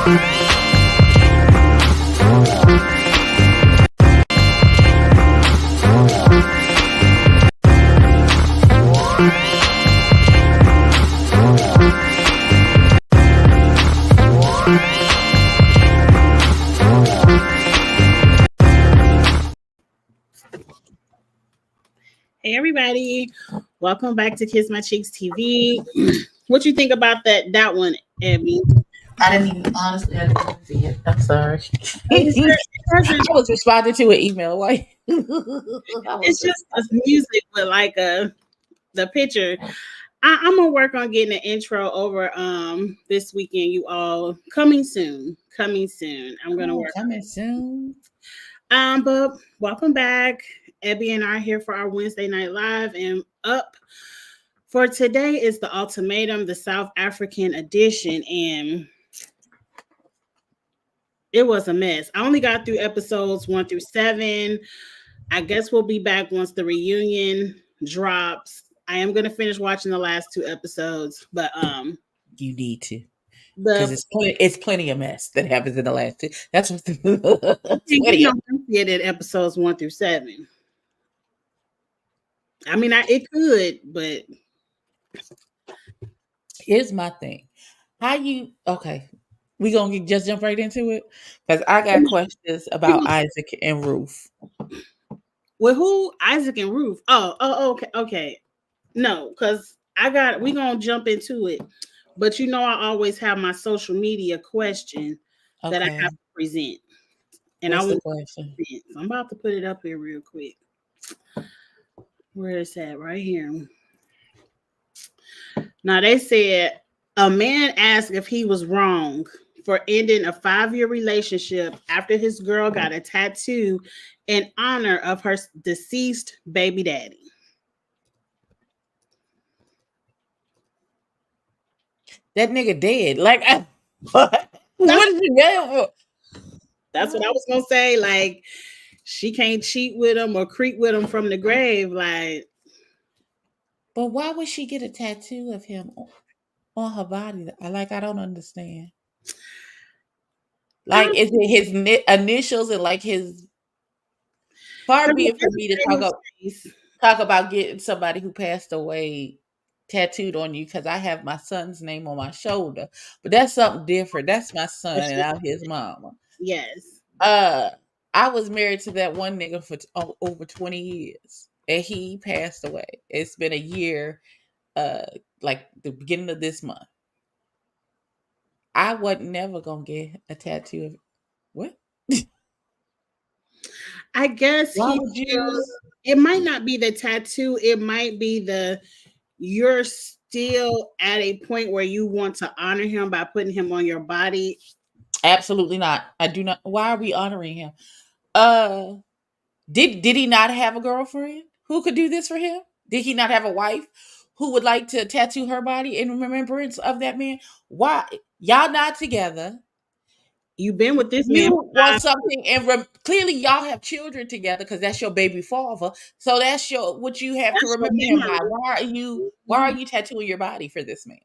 Hey everybody, welcome back to Kiss My Cheeks TV. What you think about that one, Abby? I didn't even I didn't even see it. I'm sorry. It's, I it was responding to an email. Why? it's just a music with like the picture. I'm gonna work on getting an intro over this weekend. You all coming soon. Coming soon. I'm gonna work coming soon. But welcome back. Abby and I are here for our Wednesday Night Live, and up for today is the Ultimatum, the South African edition, and it was a mess. I only got through episodes 1 through 7. I guess we'll be back once the reunion drops. I am gonna finish watching the last 2 episodes, but you need to. Because it's plenty of mess that happens in the last 2. That's what you don't see it at episodes 1 through 7. I mean, it could, but here's my thing. We gonna just jump right into it? Because I got questions about Isaac and Ruth. With who? Isaac and Ruth. Okay. No, because we gonna jump into it. But I always have my social media question that I have to present. And what's the question? I'm about to put it up here real quick. Where is that? Right here. Now they said a man asked if he was wrong for ending a 5-year relationship after his girl got a tattoo in honor of her deceased baby daddy. That nigga dead. Like, what is he dead for? That's what I was gonna say. Like, she can't cheat with him or creep with him from the grave. Like, but why would she get a tattoo of him on her body? I don't understand. Like, is it his initials and like his? Far be it for me to talk about getting somebody who passed away tattooed on you because I have my son's name on my shoulder, but that's something different. That's my son and I'm his mama. Yes. I was married to that one nigga for over 20 years and he passed away. It's been a year, like the beginning of this month. I wasn't never gonna get a tattoo of what? I guess it might not be the tattoo. It might be you're still at a point where you want to honor him by putting him on your body. Absolutely not. I do not. Why are we honoring him? Did he not have a girlfriend who could do this for him? Did he not have a wife who would like to tattoo her body in remembrance of that man? Why y'all not together? You've been with this man. You want something, and clearly y'all have children together because that's your baby father. So that's what you have to remember him by. Why are you tattooing your body for this man?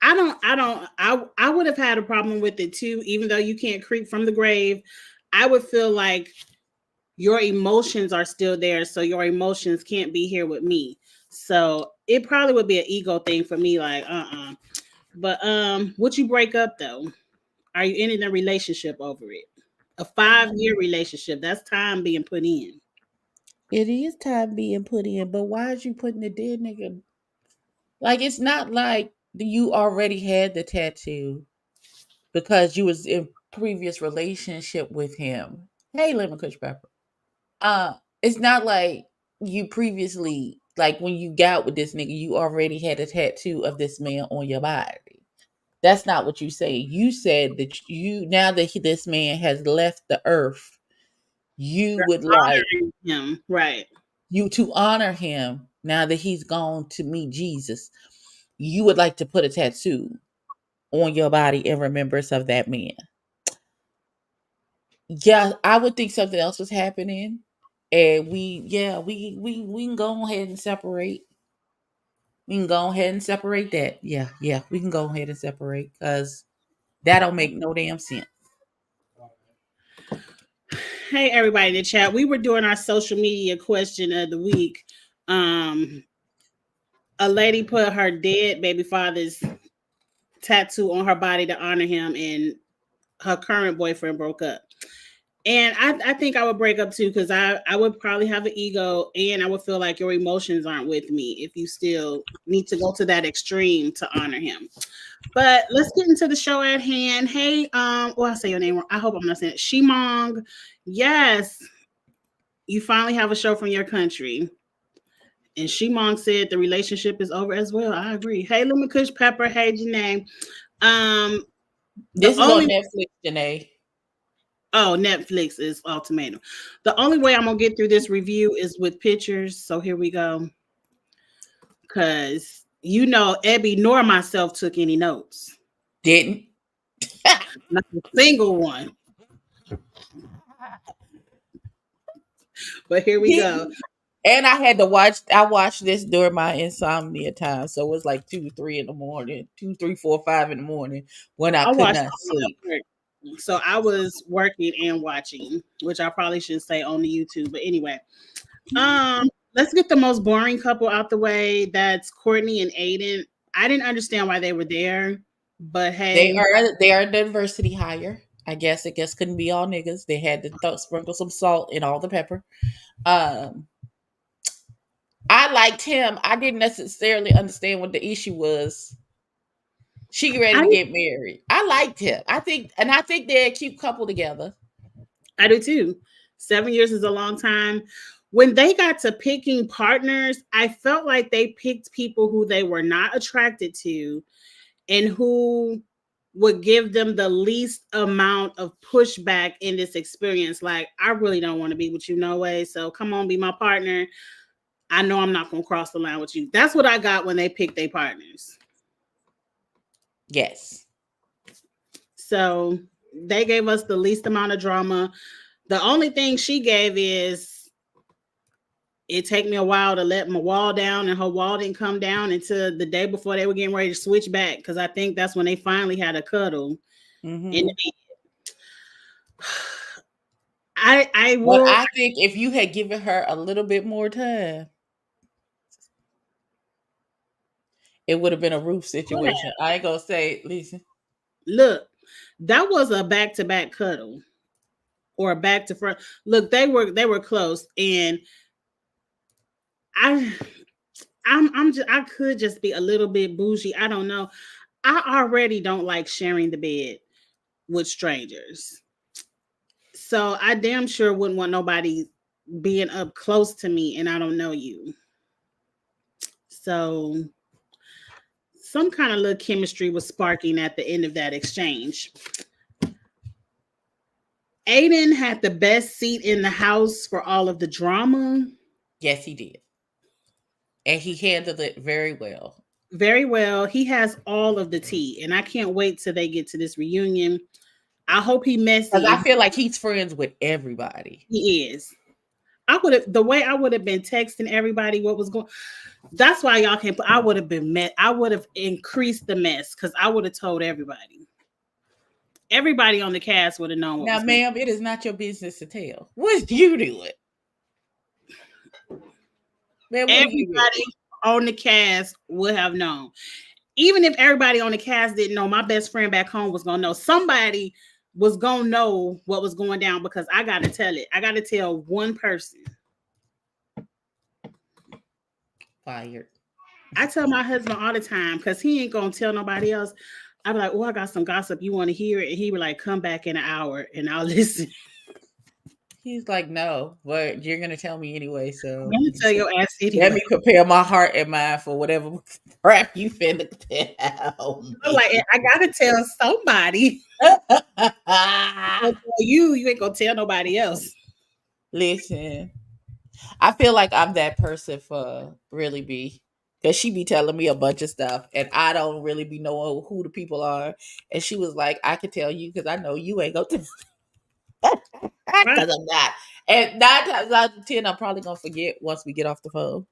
I would have had a problem with it too, even though you can't creep from the grave. I would feel like your emotions are still there, so your emotions can't be here with me. So it probably would be an ego thing for me, like But would you break up though? Are you ending a relationship over it? A 5-year relationship, that's time being put in. It is time being put in, but why is you putting the dead nigga? Like, it's not like you already had the tattoo because you was in previous relationship with him. Hey, Lemon Kush Pepper. It's not like you previously, like when you got with this nigga, you already had a tattoo of this man on your body. That's not what you say. You said that now that this man has left the earth, you would like him, right? You to honor him now that he's gone to meet Jesus. You would like to put a tattoo on your body in remembrance of that man. Yeah, I would think something else was happening, and we can go ahead and separate. We can go ahead and separate that. Yeah, we can go ahead and separate because that don't make no damn sense. Hey, everybody in the chat. We were doing our social media question of the week. A lady put her dead baby father's tattoo on her body to honor him, and her current boyfriend broke up. And I think I would break up too, because I would probably have an ego, and I would feel like your emotions aren't with me if you still need to go to that extreme to honor him. But let's get into the show at hand. Hey, well, I'll say your name wrong. I hope I'm not saying it. Shimong. Yes, you finally have a show from your country. And Shimong said the relationship is over as well. I agree. Hey, Lemon Kush Pepper. Hey, Janae. This is on Netflix, Janae. Oh, Netflix is Ultimatum. The only way I'm gonna get through this review is with pictures. So here we go. Because Ebby nor myself took any notes. Didn't. Not a single one. But here we go. And I watched this during my insomnia time. So it was like 2, 3 in the morning, 2, 3, 4, 5 in the morning when I could not sleep. So I was working and watching, which I probably shouldn't say on the YouTube. But anyway, let's get the most boring couple out the way. That's Courtney and Aiden. I didn't understand why they were there, but hey, they are diversity hire. I guess couldn't be all niggas. They had to sprinkle some salt in all the pepper. I liked him. I didn't necessarily understand what the issue was. She ready to get married. I liked him. I think they're a cute couple together. I do too. 7 years is a long time. When they got to picking partners, I felt like they picked people who they were not attracted to and who would give them the least amount of pushback in this experience. Like, I really don't want to be with you, no way. So come on, be my partner. I know I'm not going to cross the line with you. That's what I got when they picked their partners. Yes. So they gave us the least amount of drama. The only thing she gave is it take me a while to let my wall down, and her wall didn't come down until the day before they were getting ready to switch back, because I think that's when they finally had a cuddle. In the bed. I think if you had given her a little bit more time, it would have been a roof situation. I ain't gonna say, listen. Look, that was a back-to-back cuddle or a back to front. Look, they were close, and I could just be a little bit bougie. I don't know. I already don't like sharing the bed with strangers. So I damn sure wouldn't want nobody being up close to me and I don't know you. So some kind of little chemistry was sparking at the end of that exchange. Aiden had the best seat in the house for all of the drama. Yes, he did. And he handled it very well. Very well. He has all of the tea, and I can't wait till they get to this reunion. I hope he messy. Because I feel like he's friends with everybody. He is. The way I would have been texting everybody what was going. That's why y'all can't. I would have been met. I would have increased the mess because I would have told everybody. Everybody on the cast would have known. Now, ma'am, it is not your business to tell. What you doing? Man, everybody on the cast would have known. Even if everybody on the cast didn't know, my best friend back home was gonna know. Somebody was gonna know what was going down because I gotta tell it. I gotta tell one person. Fired. I tell my husband all the time because he ain't gonna tell nobody else. I be like, "Oh, I got some gossip. You want to hear it?" And he be like, "Come back in an hour and I'll listen." He's like, "No, but you're gonna tell me anyway." So I'm gonna tell your ass anyway. Let me prepare my heart and mind for whatever crap you finna tell me. I'm like, I gotta tell somebody. You ain't gonna tell nobody else. Listen, I feel like I'm that person for really be. Because she be telling me a bunch of stuff and I don't really be knowing who the people are. And she was like, I can tell you because I know you ain't gonna tell. Because I'm not. And 9 times out of 10, I'm probably gonna forget once we get off the phone.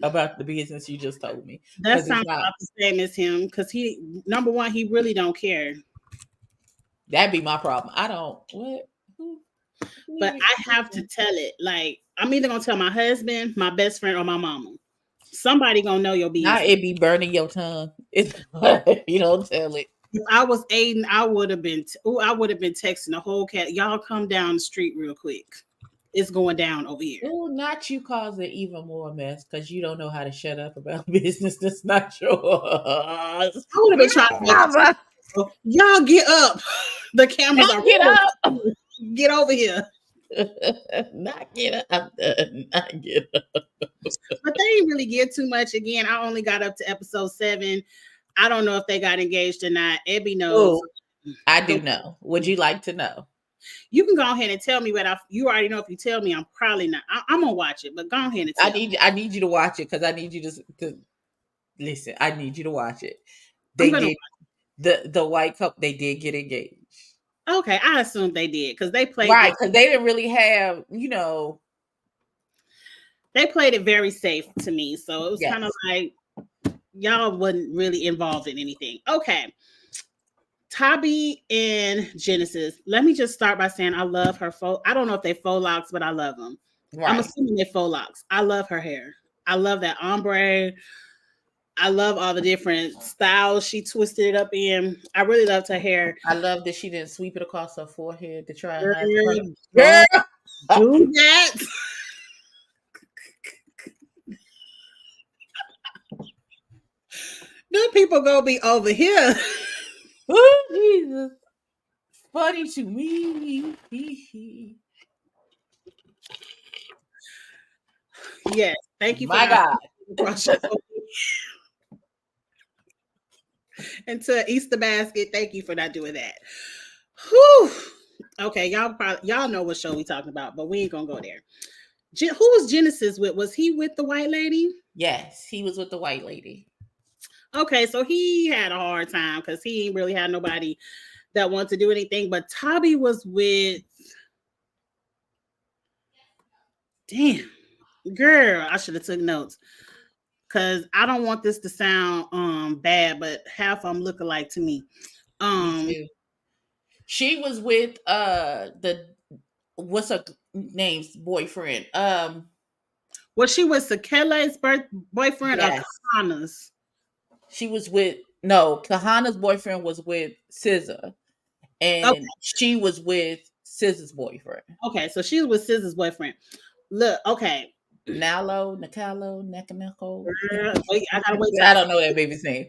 about the business you just told me? That Because it's sounds not. about the same as him. Because he, number one, he really don't care. That'd be my problem. I don't. What? But I have to tell it. Like, I'm either gonna tell my husband, my best friend, or my mama. Somebody gonna know your Now business. it be burning your tongue. It's if you don't tell it. If I was Aiden, I would have been. I would have been texting the whole cat. Y'all come down the street real quick. It's going down over here. Oh, not you causing even more mess because you don't know how to shut up about business that's not yours. I would have been trying to make it. Y'all get up. The cameras are Get up. Get over here. Not get up. Not get up. But they didn't really get too much. Again, I only got up to episode 7. I don't know if they got engaged or not. Ebby knows. Ooh, I do know. Would you like to know? You can go ahead and tell me, but you already know if you tell me, I'm probably not. I'm gonna watch it, but go ahead and tell me. I need you to watch it because I need you to listen. I need you to watch it. I'm They gonna did the white couple. They did get engaged. Okay, I assume they did because they played Right, because they didn't really have, they played it very safe to me. So it was Yes. kind of like y'all wasn't really involved in anything. Okay. Tabi and Genesis. Let me just start by saying I love her I don't know if they faux locks, but I love them. Right. I'm assuming they're faux locks. I love her hair. I love that ombre. I love all the different styles she twisted it up in. I really loved her hair. I love that she didn't sweep it across her forehead to try and Girl, hide do that. Them people gonna be over here. Oh, Jesus. Funny to me. Yes. Thank you for my God. And to Easter basket, thank you for not doing that. Whew. Okay, y'all know what show we talking about, but we ain't gonna go there. Who was Genesis with? Was he with the white lady? Yes, he was with the white lady. Okay, so he had a hard time because he ain't really had nobody that wanted to do anything. But Tabi was with. Damn, girl, I should have took notes because I don't want this to sound bad, but half of them look alike to me. Me too. She was with what's her name's boyfriend? Was she with Sakele's boyfriend yes. or Kahana's? She was with Kahana's boyfriend was with SZA, and she was with SZA's boyfriend. Okay, so she was with SZA's boyfriend. Look, okay. Nakalo. I gotta wait. I don't know that baby's name,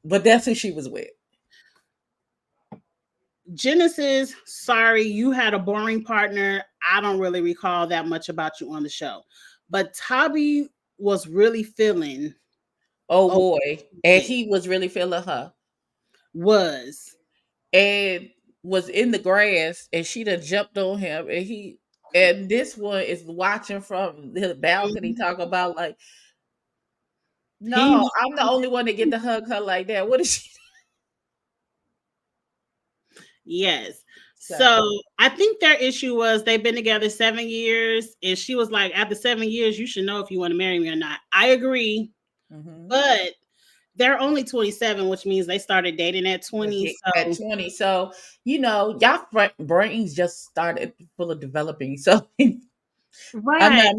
but that's who she was with. Genesis, sorry, you had a boring partner. I don't really recall that much about you on the show. But Tabi was really feeling. Oh boy. And he was really feeling her. And was in the grass and she done jumped on him and this one is watching from the balcony talking about like, no, I'm the only one that get to hug her like that. What is she? Yes. So I think their issue was they've been together 7 years, and she was like, after 7 years, you should know if you want to marry me or not. I agree, but they're only 27, which means they started dating at 20. At 20, so y'all brains just started full of developing. So right,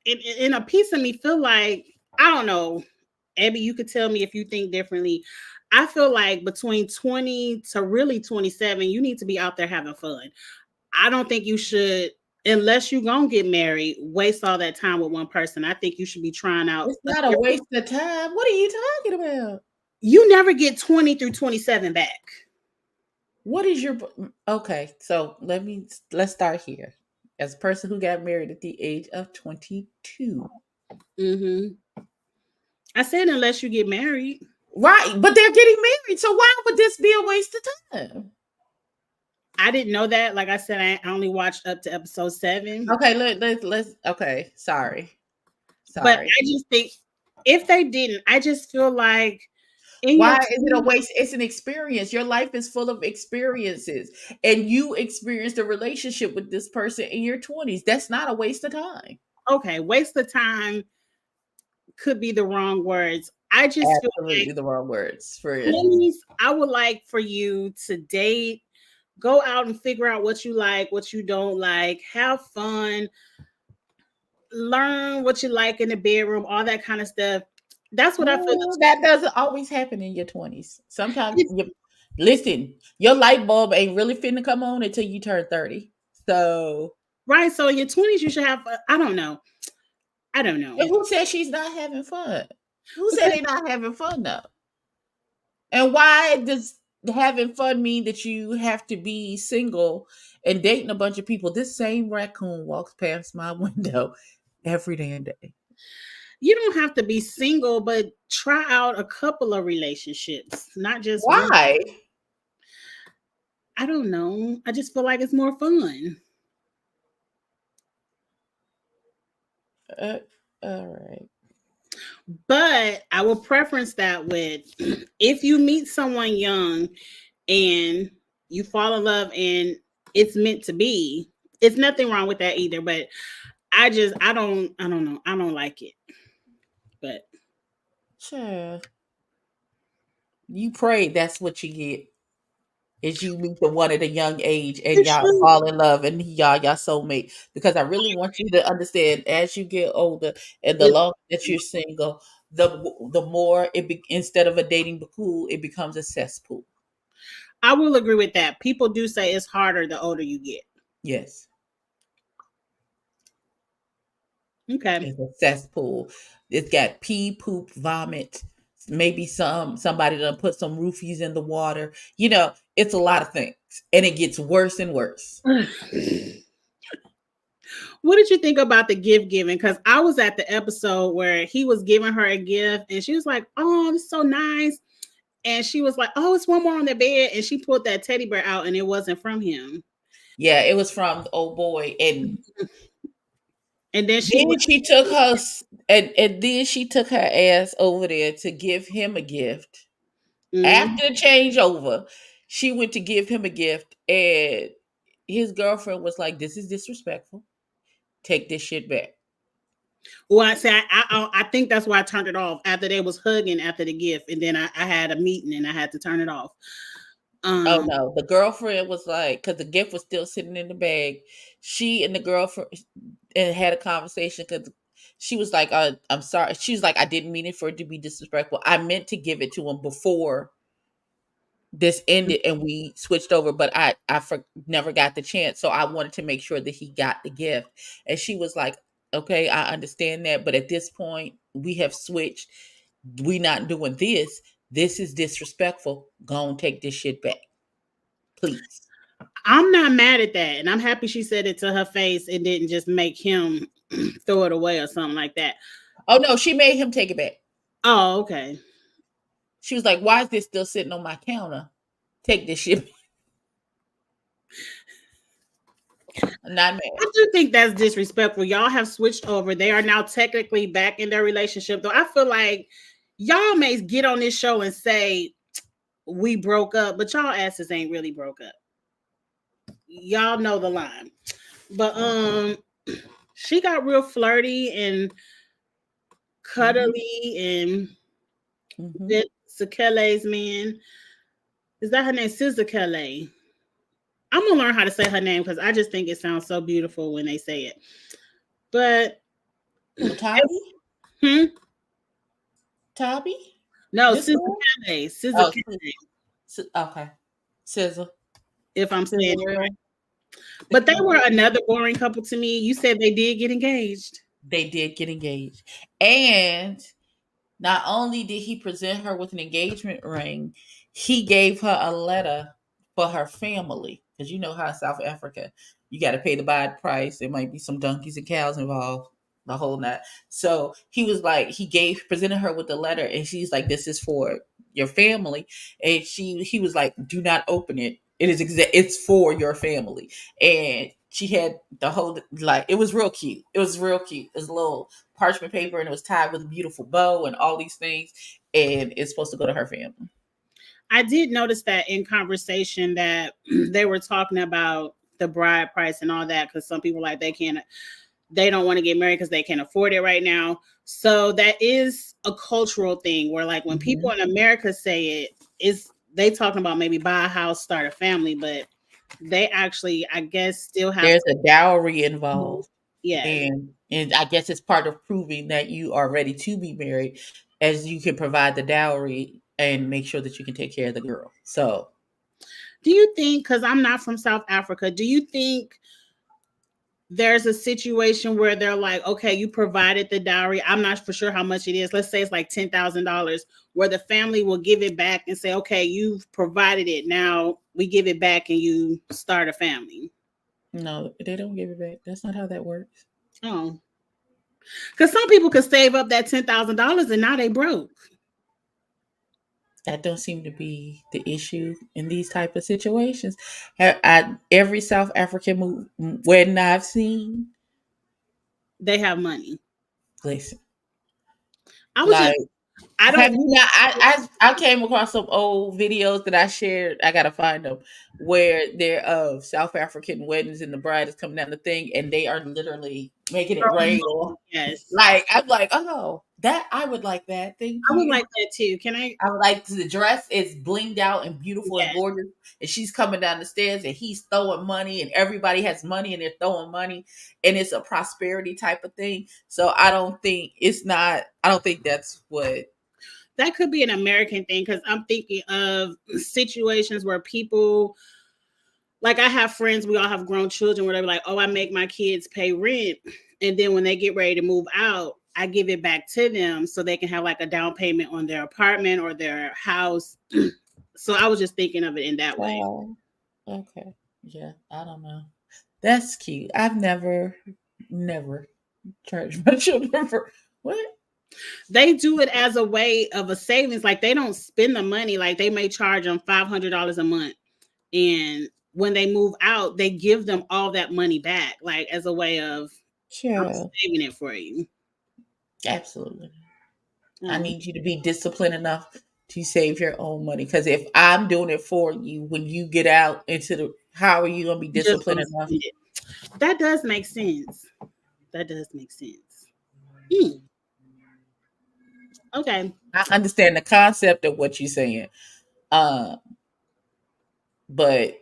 in a piece of me feel like, I don't know, Abby, you could tell me if you think differently. I feel like between 20 to really 27, you need to be out there having fun. I don't think you should, unless you're going to get married, waste all that time with one person. I think you should be trying out. It's not a waste of time. What are you talking about? You never get 20 through 27 back. What is your... Okay, so let's start here. As a person who got married at the age of 22. I said unless you get married. Right, but they're getting married. So why would this be a waste of time? I didn't know that. Like I said, I only watched up to episode 7. Okay, let's okay. Sorry. But I just think if they didn't, I just feel like why is it a waste? It's an experience. Your life is full of experiences, and you experienced a relationship with this person in your 20s. That's not a waste of time. Okay, waste of time. could be the wrong words. I just feel like Absolutely the wrong words for it. 20s, I would like for you to date, go out and figure out what you like, what you don't like, have fun, learn what you like in the bedroom, all that kind of stuff. That's what I feel. Well, that doesn't always happen in your 20s. Sometimes listen, your light bulb ain't really finna come on until you turn 30. So Right. So in your 20s, you should have, I don't know. I don't know. and who said she's not having fun? Who said Because they're not having fun though? And why does having fun mean that you have to be single and dating a bunch of people? This same raccoon walks past my window every damn day. you don't have to be single, but try out a couple of relationships, not just one. Why? I don't know. I just feel like it's more fun. Uh, all right. But I will preference that with if you meet someone young and you fall in love and it's meant to be, it's nothing wrong with that either. But I don't know. I don't like it. But Sure. You pray that's what you get. Is you meet the one at a young age and it's y'all true. fall in love and y'all soulmate. Because I really want you to understand as you get older and the It, longer that you're single, the more instead of a dating pool, it becomes a cesspool. I will agree with that. People do say it's harder the older you get. Yes. Okay. It's a cesspool. It's got pee, poop, vomit. Maybe somebody done put some roofies in the water. It's a lot of things, and it gets worse and worse. What did you think about the gift giving? Because I was at the episode where he was giving her a gift and she was like, "Oh, it's so nice." And she was like, "Oh, it's one more on the bed." And she pulled that teddy bear out and it wasn't from him. Yeah, it was from the old boy, and And then she then went, she took her and then she took her ass over there to give him a gift. mm. After the changeover, she went to give him a gift, and his girlfriend was like, "This is disrespectful. Take this shit back." Well, I say I think that's why I turned it off after they was hugging after the gift. And then I had a meeting and I had to turn it off. Oh no, the girlfriend was like, because the gift was still sitting in the bag. She and the girlfriend had a conversation because she was like, "I'm sorry." She was like, "I didn't mean it for it to be disrespectful. I meant to give it to him before this ended and we switched over, but never got the chance. So I wanted to make sure that he got the gift." And she was like, "Okay, I understand that, but at this point, we have switched. We not doing this. This is disrespectful. Go and take this shit back, please." I'm not mad at that. And I'm happy she said it to her face and didn't just make him throw it away or something like that. Oh no, she made him take it back. Oh, okay. She was like, "Why is this still sitting on my counter? Take this shit." I'm not mad. I do think that's disrespectful. Y'all have switched over. They are now technically back in their relationship. Though I feel like y'all may get on this show and say we broke up, but y'all asses ain't really broke up. Y'all know the line. But she got real flirty and cuddly and with Sakele's man. Is that her name? Sizakele. I'm gonna learn how to say her name because I just think it sounds so beautiful when they say it. But Tabby? Tabby? No, This one? Sizakele. Okay. Scissor. If I'm saying it Real. right. But they were another boring couple to me. You said they did get engaged. They did get engaged. And not only did he present her with an engagement ring, he gave her a letter for her family. Because you know how in South Africa, you got to pay the bride price. There might be some donkeys and cows involved, the whole night. So he was like, presented her with the letter, and she's like, "This is for your family." And he was like, "Do not open it. It's for your family." And she had the whole, like, it was real cute. It was real cute. It was a little parchment paper and it was tied with a beautiful bow and all these things. And it's supposed to go to her family. I did notice that in conversation that they were talking about the bride price and all that, because some people like they can't they don't want to get married because they can't afford it right now. So that is a cultural thing where, like, when people in America say it, is they talking about maybe buy a house, start a family, but they actually, I guess, still have There's to. a dowry involved, Yes. and I guess it's part of proving that you are ready to be married, as you can provide the dowry and make sure that you can take care of the girl. So, Do you think, because I'm not from South Africa, do you think there's a situation where they're like, okay, you provided the dowry. I'm not for sure how much it is. Let's say it's like $10,000, where the family will give it back and say, okay, you've provided it. Now we give it back and you start a family. no, they don't give it back. That's not how that works. Oh, because some people could save up that $10,000 and now they broke. That don't seem to be the issue in these type of situations. Every South African wedding I've seen, They have money. listen, I was just, like, I don't. have you not? I came across some old videos that I shared. I gotta find them where they're of South African weddings and the bride is coming down the thing and they are literally making it rain. Yes, Like, I'm like, oh, that I would like that. Thank I would you. like that too. Can I? I would like the dress is blinged out and beautiful and Yes, gorgeous, and she's coming down the stairs and he's throwing money, and everybody has money and they're throwing money, and it's a prosperity type of thing. So I don't think it's not. I don't think that's what. that could be an American thing because I'm thinking of situations where people, like, I have friends, we all have grown children where they're like, oh, I make my kids pay rent. And then when they get ready to move out, I give it back to them so they can have like a down payment on their apartment or their house. So I was just thinking of it in that way. Oh, okay, yeah. I don't know. That's cute. I've never charged my children for what. They do it as a way of a savings. Like, they don't spend the money. Like, they may charge them $500 a month. And when they move out, they give them all that money back, like as a way of, I'm Sure, saving it for you. absolutely. I Um, need you to be disciplined enough to save your own money. Because if I'm doing it for you, when you get out into the, how are you going to be just disciplined gonna enough? spend it. That does make sense. That does make sense. Hmm. Okay. I understand the concept of what you're saying, uh, but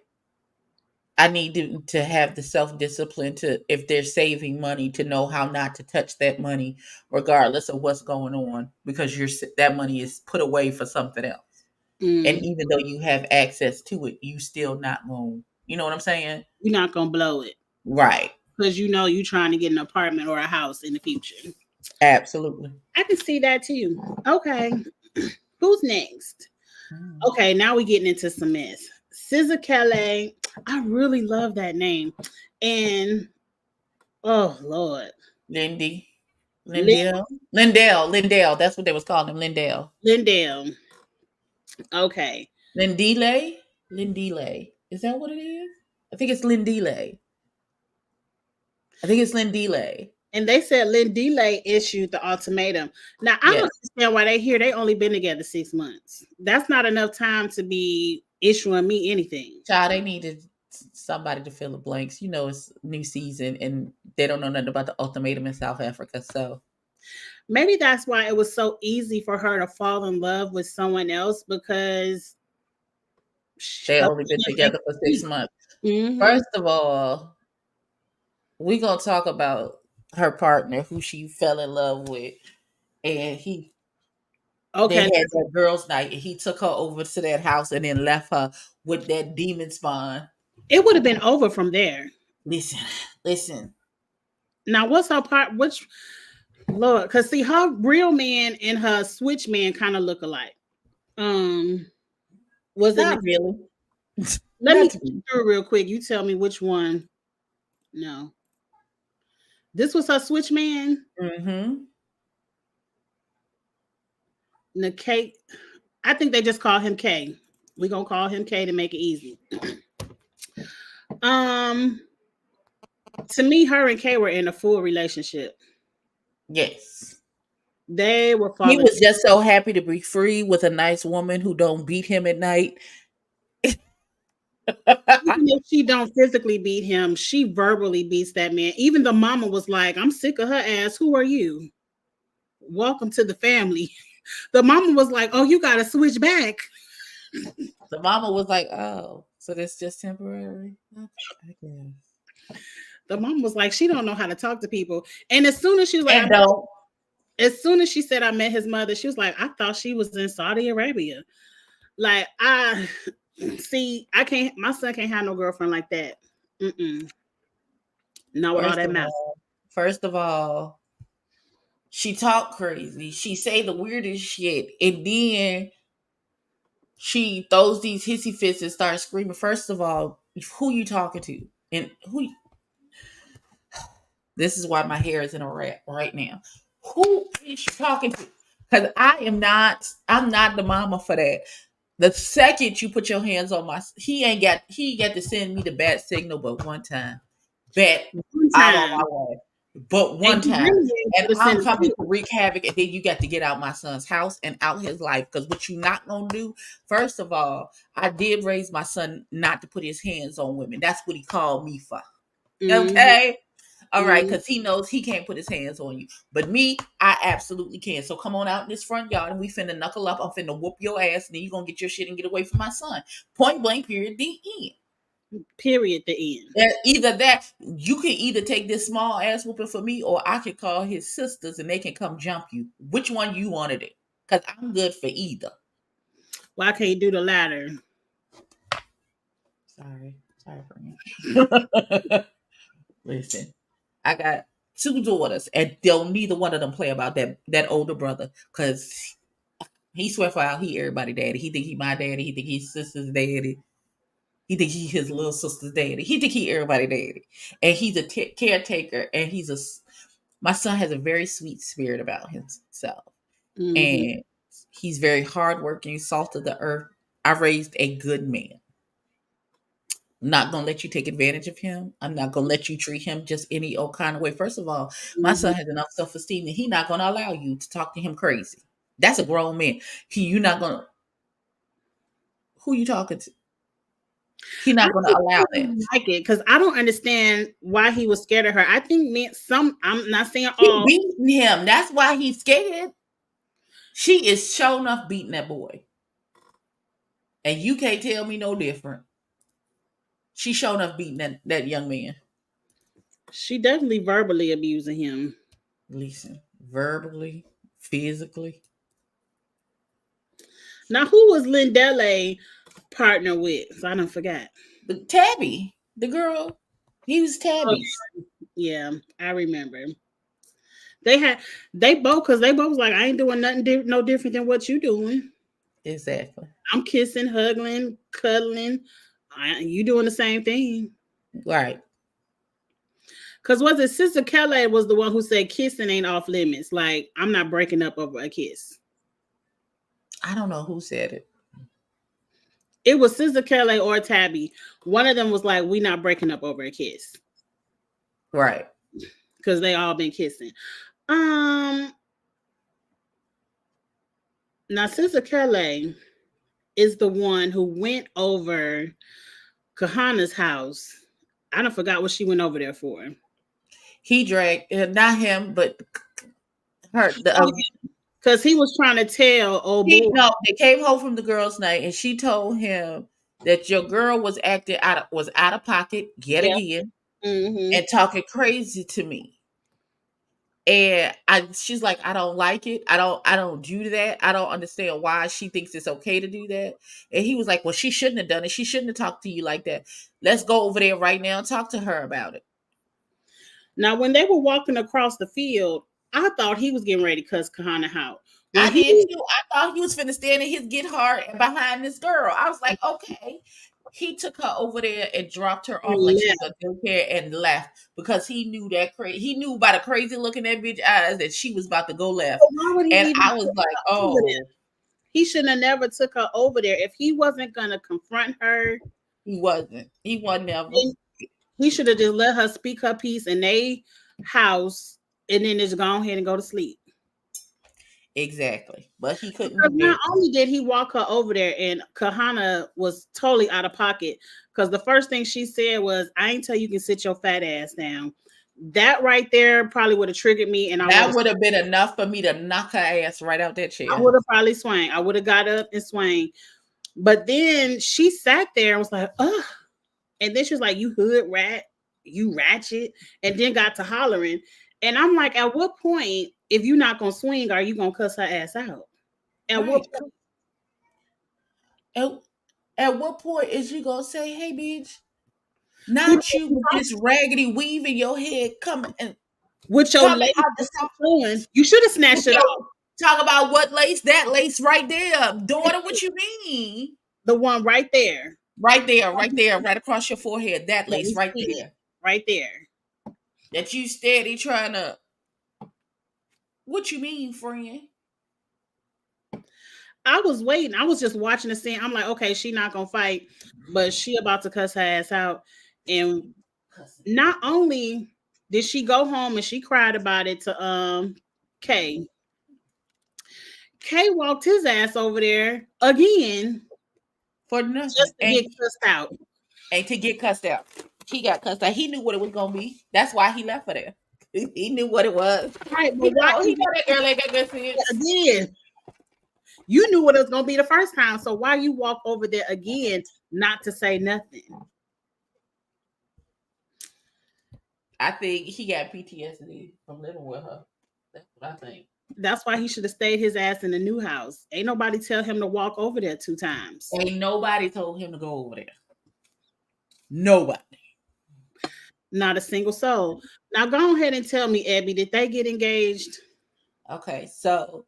I need to have the self discipline to, if they're saving money, to know how not to touch that money, regardless of what's going on, because that money is put away for something else. And Mm. even though you have access to it, you still not going. You know what I'm saying? You're not gonna blow it Right. because you know you're trying to get an apartment or a house in the future. Absolutely. I can see that too. Okay. Who's next? Mm. Okay, now we're getting into some mess. SZA Kelly. I really love that name. And oh Lord. Lindy. Lin- Lindell. That's what they was calling him. Lindell. Lindell. Okay. Lindile. Lindile. Is that what it is? I think it's Lindile. I think it's Lindile. And they said Lynn Delay issued the ultimatum. Now I don't Yes. understand why they only been together 6 months. That's not enough time to be issuing me anything. Child, they needed somebody to fill the blanks. You know, it's new season and they don't know nothing about the ultimatum in South Africa. So Maybe that's why it was so easy for her to fall in love with someone else because they her only been together for 6 months. mm-hmm. First of all, we gonna talk about her partner who she fell in love with, and they Okay, had that girls' night, and he took her over to that house and then left her with that demon spawn. it would have been over from there. Listen, listen. Now, what's her part? Which Lord? Because see, her real man and her switch man kind of look alike. Um, was it? Not really. Let me Not to get me. through real quick. You tell me which one. No, this was her switch man. Mm-hmm. K. I think they just call him K. We're gonna call him K to make it easy. Um, to me, her and K were in a full relationship. Yes. They were He falling. was just so happy to be free with a nice woman who don't beat him at night. Even if she don't physically beat him, she verbally beats that man. Even the mama was like, I'm sick of her ass. Who are you? Welcome to the family. The mama was like, oh, you got to switch back. The mama was like, "Oh, so that's just temporary." Okay, I guess. The mama was like, she don't know how to talk to people. And as soon as she was like, And don't. as soon as she said I met his mother, she was like, I thought she was in Saudi Arabia. Like, I see, I can't, my son can't have no girlfriend like that. Mm-mm. Not with all First that of mouth. all, first of all, she talk crazy. She say the weirdest shit, and then she throws these hissy fits and starts screaming. First of all, who you talking to, and who? This is why my hair is in a wrap right now. Who is she talking to? Because I'm not the mama for that. The second you put your hands on my, he got to send me the bat signal, but one time, bet One I'm on time. my way, but one And you time, really ain't and gonna I'm send it coming to. to wreak havoc, and then you got to get out my son's house and out his life. Because what you not gonna do? First of all, I did raise my son not to put his hands on women. That's what he called me for. Mm-hmm. Okay. All right, Mm-hmm. because he knows he can't put his hands on you. But me, I absolutely can. So come on out in this front yard and we finna knuckle up. I'm finna whoop your ass, and then you gonna get your shit and get away from my son. Point blank, period, the end. Period. The end. Either that, you can either take this small ass whooping for me, or I could call his sisters and they can come jump you. Which one you wanted it? Because I'm good for either. Why can't you do the latter? Sorry, friend. Listen, I got two daughters, and don't neither one of them play about that older brother, because he swear for out he everybody daddy. He think he my daddy. He think he's sister's daddy. He think he his little sister's daddy. He think he everybody daddy, and he's a caretaker. And my son has a very sweet spirit about himself, Mm-hmm. and he's very hardworking, salt of the earth. I raised a good man. I'm not gonna let you take advantage of him. I'm not gonna let you treat him just any old kind of way. First of all, my Mm-hmm. son has enough self-esteem that he's not gonna allow you to talk to him crazy. That's a grown man. You not gonna who you talking to? He's I not gonna just allow that. don't like it because I don't understand why he was scared of her. I think meant some. I'm not saying She all. beating him. That's why he's scared. She is sure enough beating that boy. And you can't tell me no different. She sure enough beating that young man. She definitely verbally abusing him. Listen, verbally, physically. Now, who was Lindele partner with? So I don't forget. The Tabby, the girl, he was Tabby's. Yeah, I remember. They both because they both was like, I ain't doing nothing no different than what you doing. Exactly. I'm kissing, hugging, cuddling. You doing the same thing. Right. Cause was it Sister Kelly was the one who said kissing ain't off limits? Like I'm not breaking up over a kiss. I don't know who said it. It was Sister Kelly or Tabby. One of them was like, we not breaking up over a kiss. Right. Because they all been kissing. Now Sister Kelly is the one who went over Kahana's house. I don't forgot what she went over there for. He dragged not him, but her. Because he was trying to tell old boy. No, they came home from the girls' night, and she told him that your girl was acting out of pocket yet Yeah. again, Mm-hmm. and talking crazy to me. And she's like, I don't like it. I don't do that. I don't understand why she thinks it's okay to do that. And he was like, well, she shouldn't have done it. She shouldn't have talked to you like that. Let's go over there right now and talk to her about it. Now, when they were walking across the field, I thought he was getting ready to cuss Kahana out. I did too. I thought he was finna stand in his get hard behind this girl. I was like, okay. He took her over there and dropped her off like she was a daycare and left because he knew he knew by the crazy look in that bitch eyes that she was about to go left. Why would he And even I was like, oh. He shouldn't have never took her over there. If he wasn't gonna confront her, he wasn't never. He should have just let her speak her piece in their house and then just go ahead and go to sleep. Exactly. But he couldn't Because do not that. only did he walk her over there, and Kahana was totally out of pocket. Because the first thing she said was, "I ain't tell you can sit your fat ass down." That right there probably would have triggered me, and That would have been enough for me to knock her ass right out that chair. I would have probably swang. I would have got up and swang. But then she sat there and was like, "Ugh," and then she was like, "You hood rat, you ratchet," and then got to hollering. And I'm like, at what point, if you're not gonna swing, are you gonna cuss her ass out? At what Right. At what point is you gonna say, "Hey, bitch, who not you with this raggedy weave in your head coming and with your coming lace out the still flowing, you should have with snatched it off. talk about what lace? That lace right there, daughter. What you mean? The one right there. Right there, right across your forehead. That Let lace me right see it. there. Right there. That you steady trying to. What you mean, friend? I was waiting. I was just watching the scene. I'm like, okay, she not gonna fight, but she about to cuss her ass out. And not only did she go home and she cried about it to Kay. Kay walked his ass over there again For nothing. just to get cussed out. And to get cussed out. He got cussed out. He knew what it was gonna be. That's why he left her there. He knew what it was. Right, but why He know that girl ain't got good sense. again? You knew what it was gonna be the first time, so why you walk over there again not to say nothing? I think he got PTSD from living with her. That's what I think. That's why he should have stayed his ass in the new house. Ain't nobody tell him to walk over there 2 times. Ain't nobody told him to go over there. Nobody. Not a single soul. Now go ahead and tell me, Abby, did they get engaged? Okay, so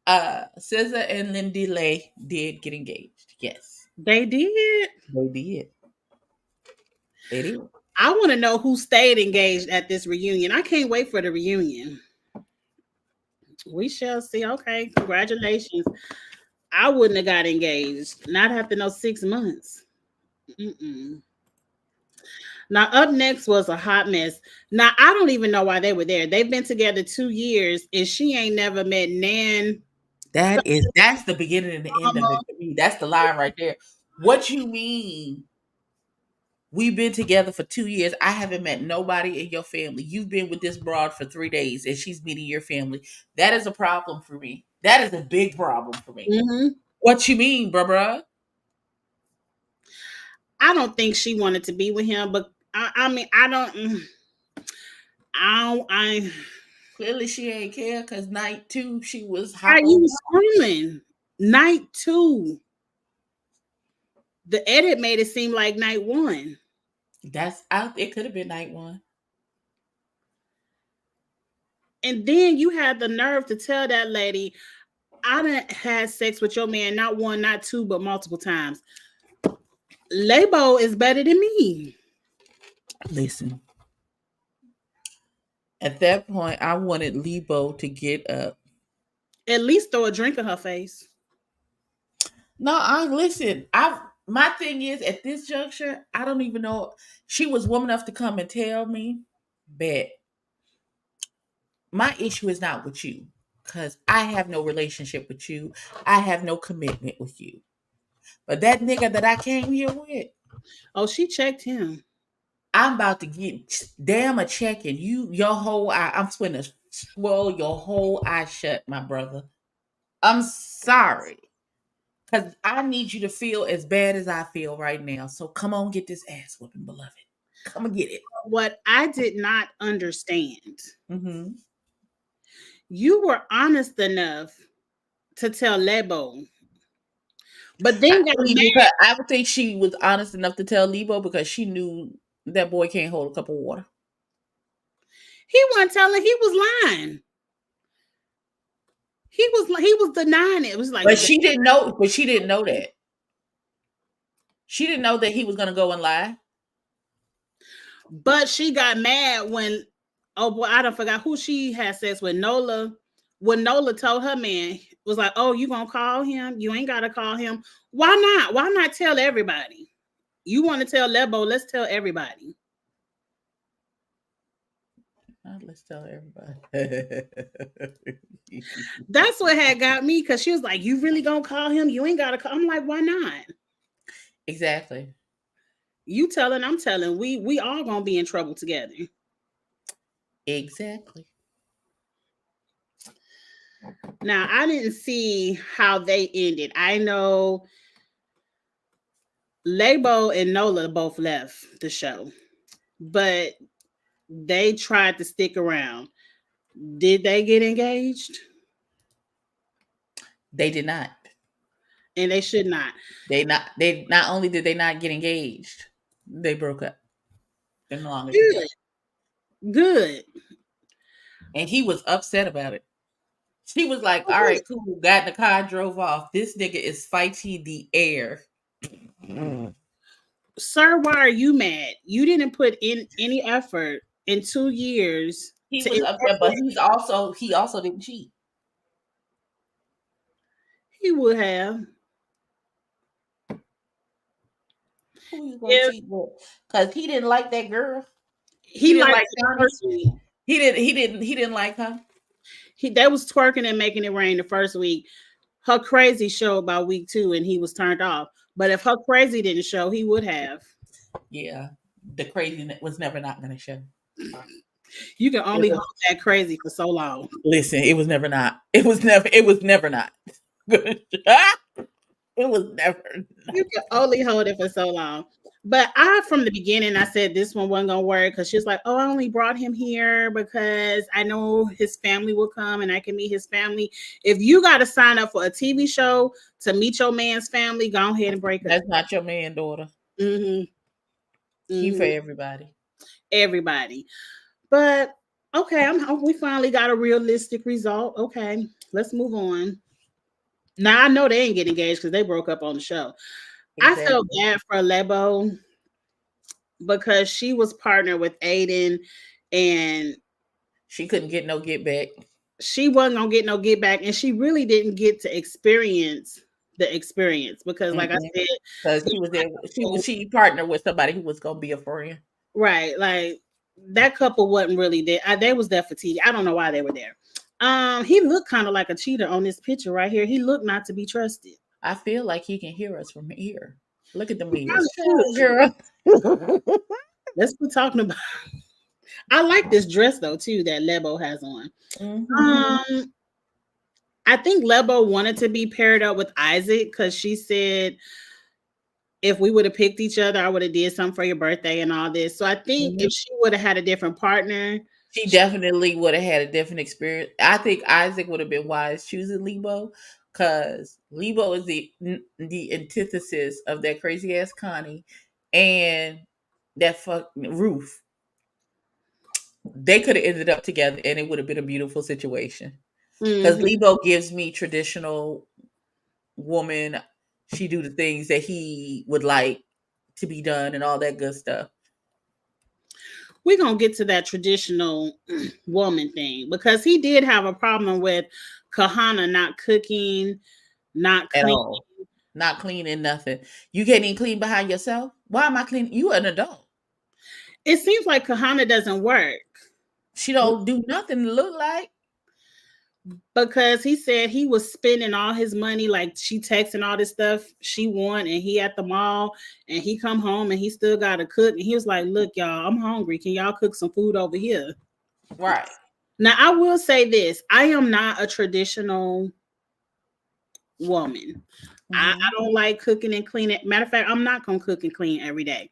SZA and Lindy Lay did get engaged. Yes. They did. They did. They did. I want to know who stayed engaged at this reunion. I can't wait for the reunion. We shall see. Okay, congratulations. I wouldn't have got engaged. Not after no 6 months. Mm-mm. Now, up next was a hot mess. Now, I don't even know why they were there. They've been together 2 years, and she ain't never met Nan. That's the beginning and the end of it for me. That's the line right there. What you mean? We've been together for 2 years. I haven't met nobody in your family. You've been with this broad for 3 days, and she's meeting your family. That is a problem for me. That is a big problem for me. Mm-hmm. What you mean, bruh? I don't think she wanted to be with him, but I mean, I Clearly she ain't care because night 2 she was Right, hot. you was screaming. Night 2. The edit made it seem like night 1. It could have been night 1. And then you had the nerve to tell that lady, I done had sex with your man, not 1, not 2, but multiple times. Lebo is better than me. Listen. At that point, I wanted Lebo to get up. At least throw a drink in her face. No, my thing is at this juncture, I don't even know. She was woman enough to come and tell me, but my issue is not with you because I have no relationship with you. I have no commitment with you. But that nigga that I came here with, Oh, she checked him. I'm about to get damn a check and your whole eye. I'm going to swallow your whole eye shut, my brother. I'm sorry. Because I need you to feel as bad as I feel right now. So come on, get this ass whooping, beloved. Come and get it. What I did not understand, Mm-hmm. you were honest enough to tell Lebo, but then got mad. I would think she was honest enough to tell Lebo because she knew that boy can't hold a cup of water. He wasn't telling. He was lying. He was denying it. It was like, But she didn't know. But she didn't know that. She didn't know that he was going to go and lie. But she got mad when, oh boy, I don't forgot who she had sex with. Nola. When Nola told her man, was like, oh, you gonna call him? You ain't gotta call him. Why not? Why not tell everybody? You want to tell Lebo? Let's tell everybody. Let's tell everybody. That's what had got me because she was like, "You really gonna call him? You ain't gotta call." I'm like, "Why not? Exactly. You telling, I'm telling. We all gonna be in trouble together." Exactly. Now I didn't see how they ended. I know Labo and Nola both left the show, but they tried to stick around. Did they get engaged? They did not. And they should not. They not only did they not get engaged, they broke up. They're no longer Good. together. Good. And he was upset about it. She was like, Of all course. right, cool. Got in the car, drove off. This nigga is fighting the air. Sir, why are you mad? You didn't put in any effort in 2 years He to was upset, but he also didn't cheat. he would have. Who you gonna If cheat with? Because he didn't like that girl. He he didn't liked like it the Connie. first week. He didn't like her. They was twerking and making it rain the first week. Her crazy showed by week 2 and he was turned off. But if her crazy didn't show, he would have. Yeah. The crazy was never not gonna show. You can only hold that crazy for so long. Listen, it was never not. It was never not. it was never not. You can only hold it for so long. But from the beginning, I said this one wasn't gonna work because she was like, "Oh, I only brought him here because I know his family will come and I can meet his family." If you got to sign up for a TV show to meet your man's family, go ahead and break up. That's not your man, daughter. Mm-hmm. He for Mm-hmm. everybody. Everybody. But okay, we finally got a realistic result. Okay, let's move on. Now I know they ain't getting engaged because they broke up on the show. Exactly. I felt bad for Lebo because she was partnered with Aiden and she couldn't get no get back. She wasn't gonna get no get back, and she really didn't get to experience the experience because, like I said, because she was there, she partnered with somebody who was gonna be a friend. Right, like that couple wasn't really there. They was there for TV. I don't know why they were there. He looked kind of like a cheater on this picture right here. He looked not to be trusted. I feel like he can hear us from here. Look at the He mirrors, girl. Let's be talking about. I like this dress though too that Lebo has on. Mm-hmm. I think Lebo wanted to be paired up with Isaac because she said if we would have picked each other, I would have did something for your birthday and all this. So I think if she would have had a different partner, she definitely would have had a different experience. I think Isaac would have been wise choosing Lebo because Lebo is the antithesis of that crazy ass Connie and that Ruth. They could have ended up together and it would have been a beautiful situation. Because Lebo gives me traditional woman. She do the things that he would like to be done and all that good stuff. We're going to get to that traditional woman thing because he did have a problem with Kahana not cooking, not cleaning. Not cleaning nothing. You can't even clean behind yourself? Why am I cleaning? You an adult. It seems like Kahana doesn't work. She don't do nothing to look like. Because he said he was spending all his money, like she texting all this stuff she won, and he at the mall, and he come home and he still got to cook. And he was like, "Look, y'all, I'm hungry. Can y'all cook some food over here?" Right. Now, I will say this: I am not a traditional woman. I don't like cooking and cleaning. Matter of fact, I'm not gonna cook and clean every day,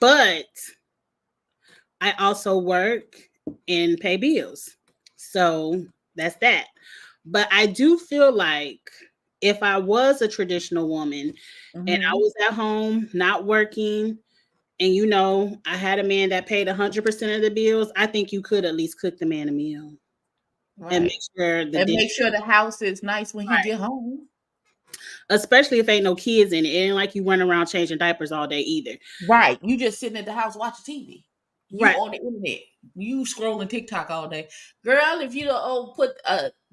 but I also work and pay bills, so that's that. But I do feel like if I was a traditional woman and I was at home not working, and I had a man that paid 100% of the bills, I think you could at least cook the man a meal. Right. And make sure the house is nice when he get home. Especially if ain't no kids in it. It ain't like you run around changing diapers all day either. Right. You just sitting at the house watching TV. You on the internet. You scrolling TikTok all day. Girl, if you don't put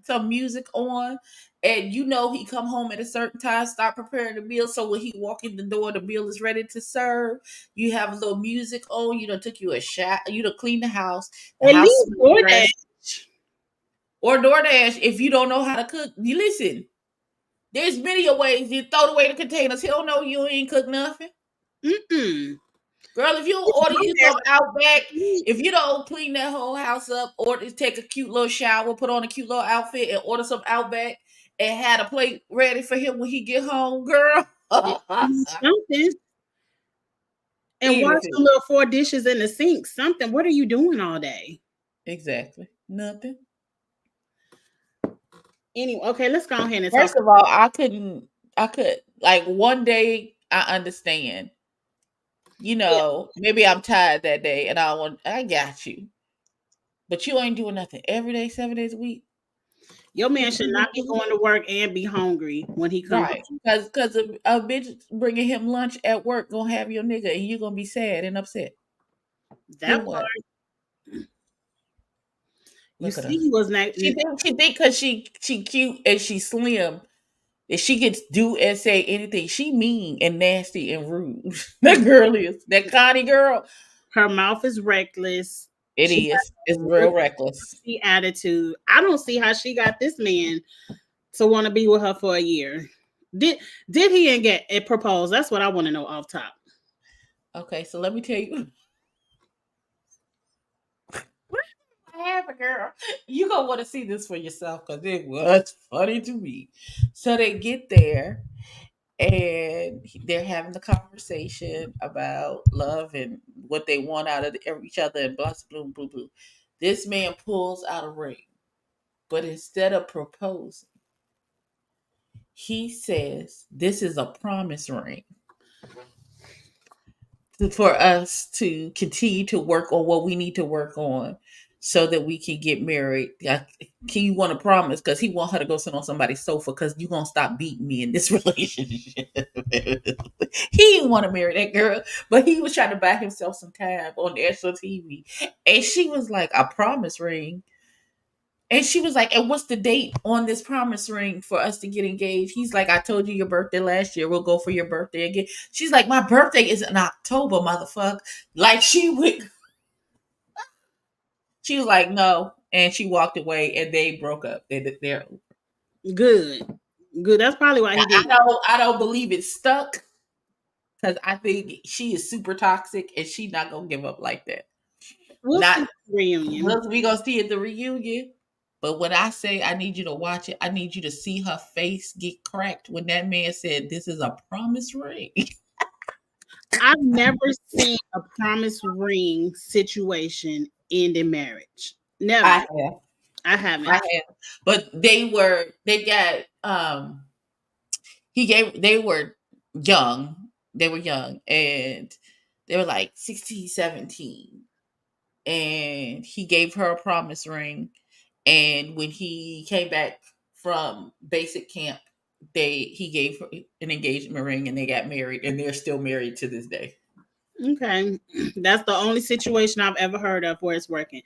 some music on and you know he come home at a certain time, start preparing the meal. So when he walk in the door, the meal is ready to serve. You have a little music on. You done took you a shot. You done clean the house. The At house least smells fresh. DoorDash. Or DoorDash. If you don't know how to cook, you listen. There's many a ways you throw away the containers. He don't know you ain't cook nothing. Mm-mm. Girl, if you don't order you some Outback, DoorDash. if you don't clean that whole house up, or just take a cute little shower, put on a cute little outfit, and order some Outback, and had a plate ready for him when he get home, girl. Something. And wash the Anything. little 4 dishes in the sink. Something. What are you doing all day? Exactly. Nothing. Anyway, okay, let's go ahead and talk. First of all, I could like one day I understand. You Yeah. know, maybe I'm tired that day and I got you. But you ain't doing nothing every day, 7 days a week. Your man should not be going to work and be hungry when he comes Right. home. Because a bitch bringing him lunch at work gonna have your nigga and you're gonna be sad and upset. That Then part, what? you Look at see, her. he was not. She think because she cute and she slim that she gets do and say anything. She mean and nasty and rude. That girl is that Connie girl. Her mouth is reckless. It She is. got It's a real real reckless. attitude. I don't see how she got this man to want to be with her for a year. Did did he and get it proposed? That's what I want to know off top. Okay, so let me tell you. What happened, girl? You gonna want to see this for yourself because it was funny to me. So they get there and they're having the conversation about love and what they want out of each other and blah blah blah blah. This man pulls out a ring, but instead of proposing, he says, "This is a promise ring for us to continue to work on what we need to work on." So that we can get married. Can you want to promise? Because he want her to go sit on somebody's sofa because you gonna stop beating me in this relationship. He didn't want to marry that girl, but he was trying to buy himself some time on national TV. And she was like, "A promise ring." And she was like, "And what's the date on this promise ring for us to get engaged?" He's like, "I told you your birthday last year. We'll go for your birthday again." She's like, "My birthday is in October, motherfucker." Like she was like, "No." And she walked away and they broke up. They're Good, good. That's probably why he did it. I don't believe it stuck because I think she is super toxic and she's not gonna give up like that. We'll see Not the reunion. we gonna see at the reunion. But when I say I need you to watch it, I need you to see her face get cracked when that man said, "This is a promise ring." I've never seen a promise ring situation end in marriage. I Never. have, I I haven't. have. But they got they were young. They were young and they were like 16, 17. And he gave her a promise ring. And when he came back from basic camp, he gave her an engagement ring and they got married and they're still married to this day. Okay. That's the only situation I've ever heard of where it's working.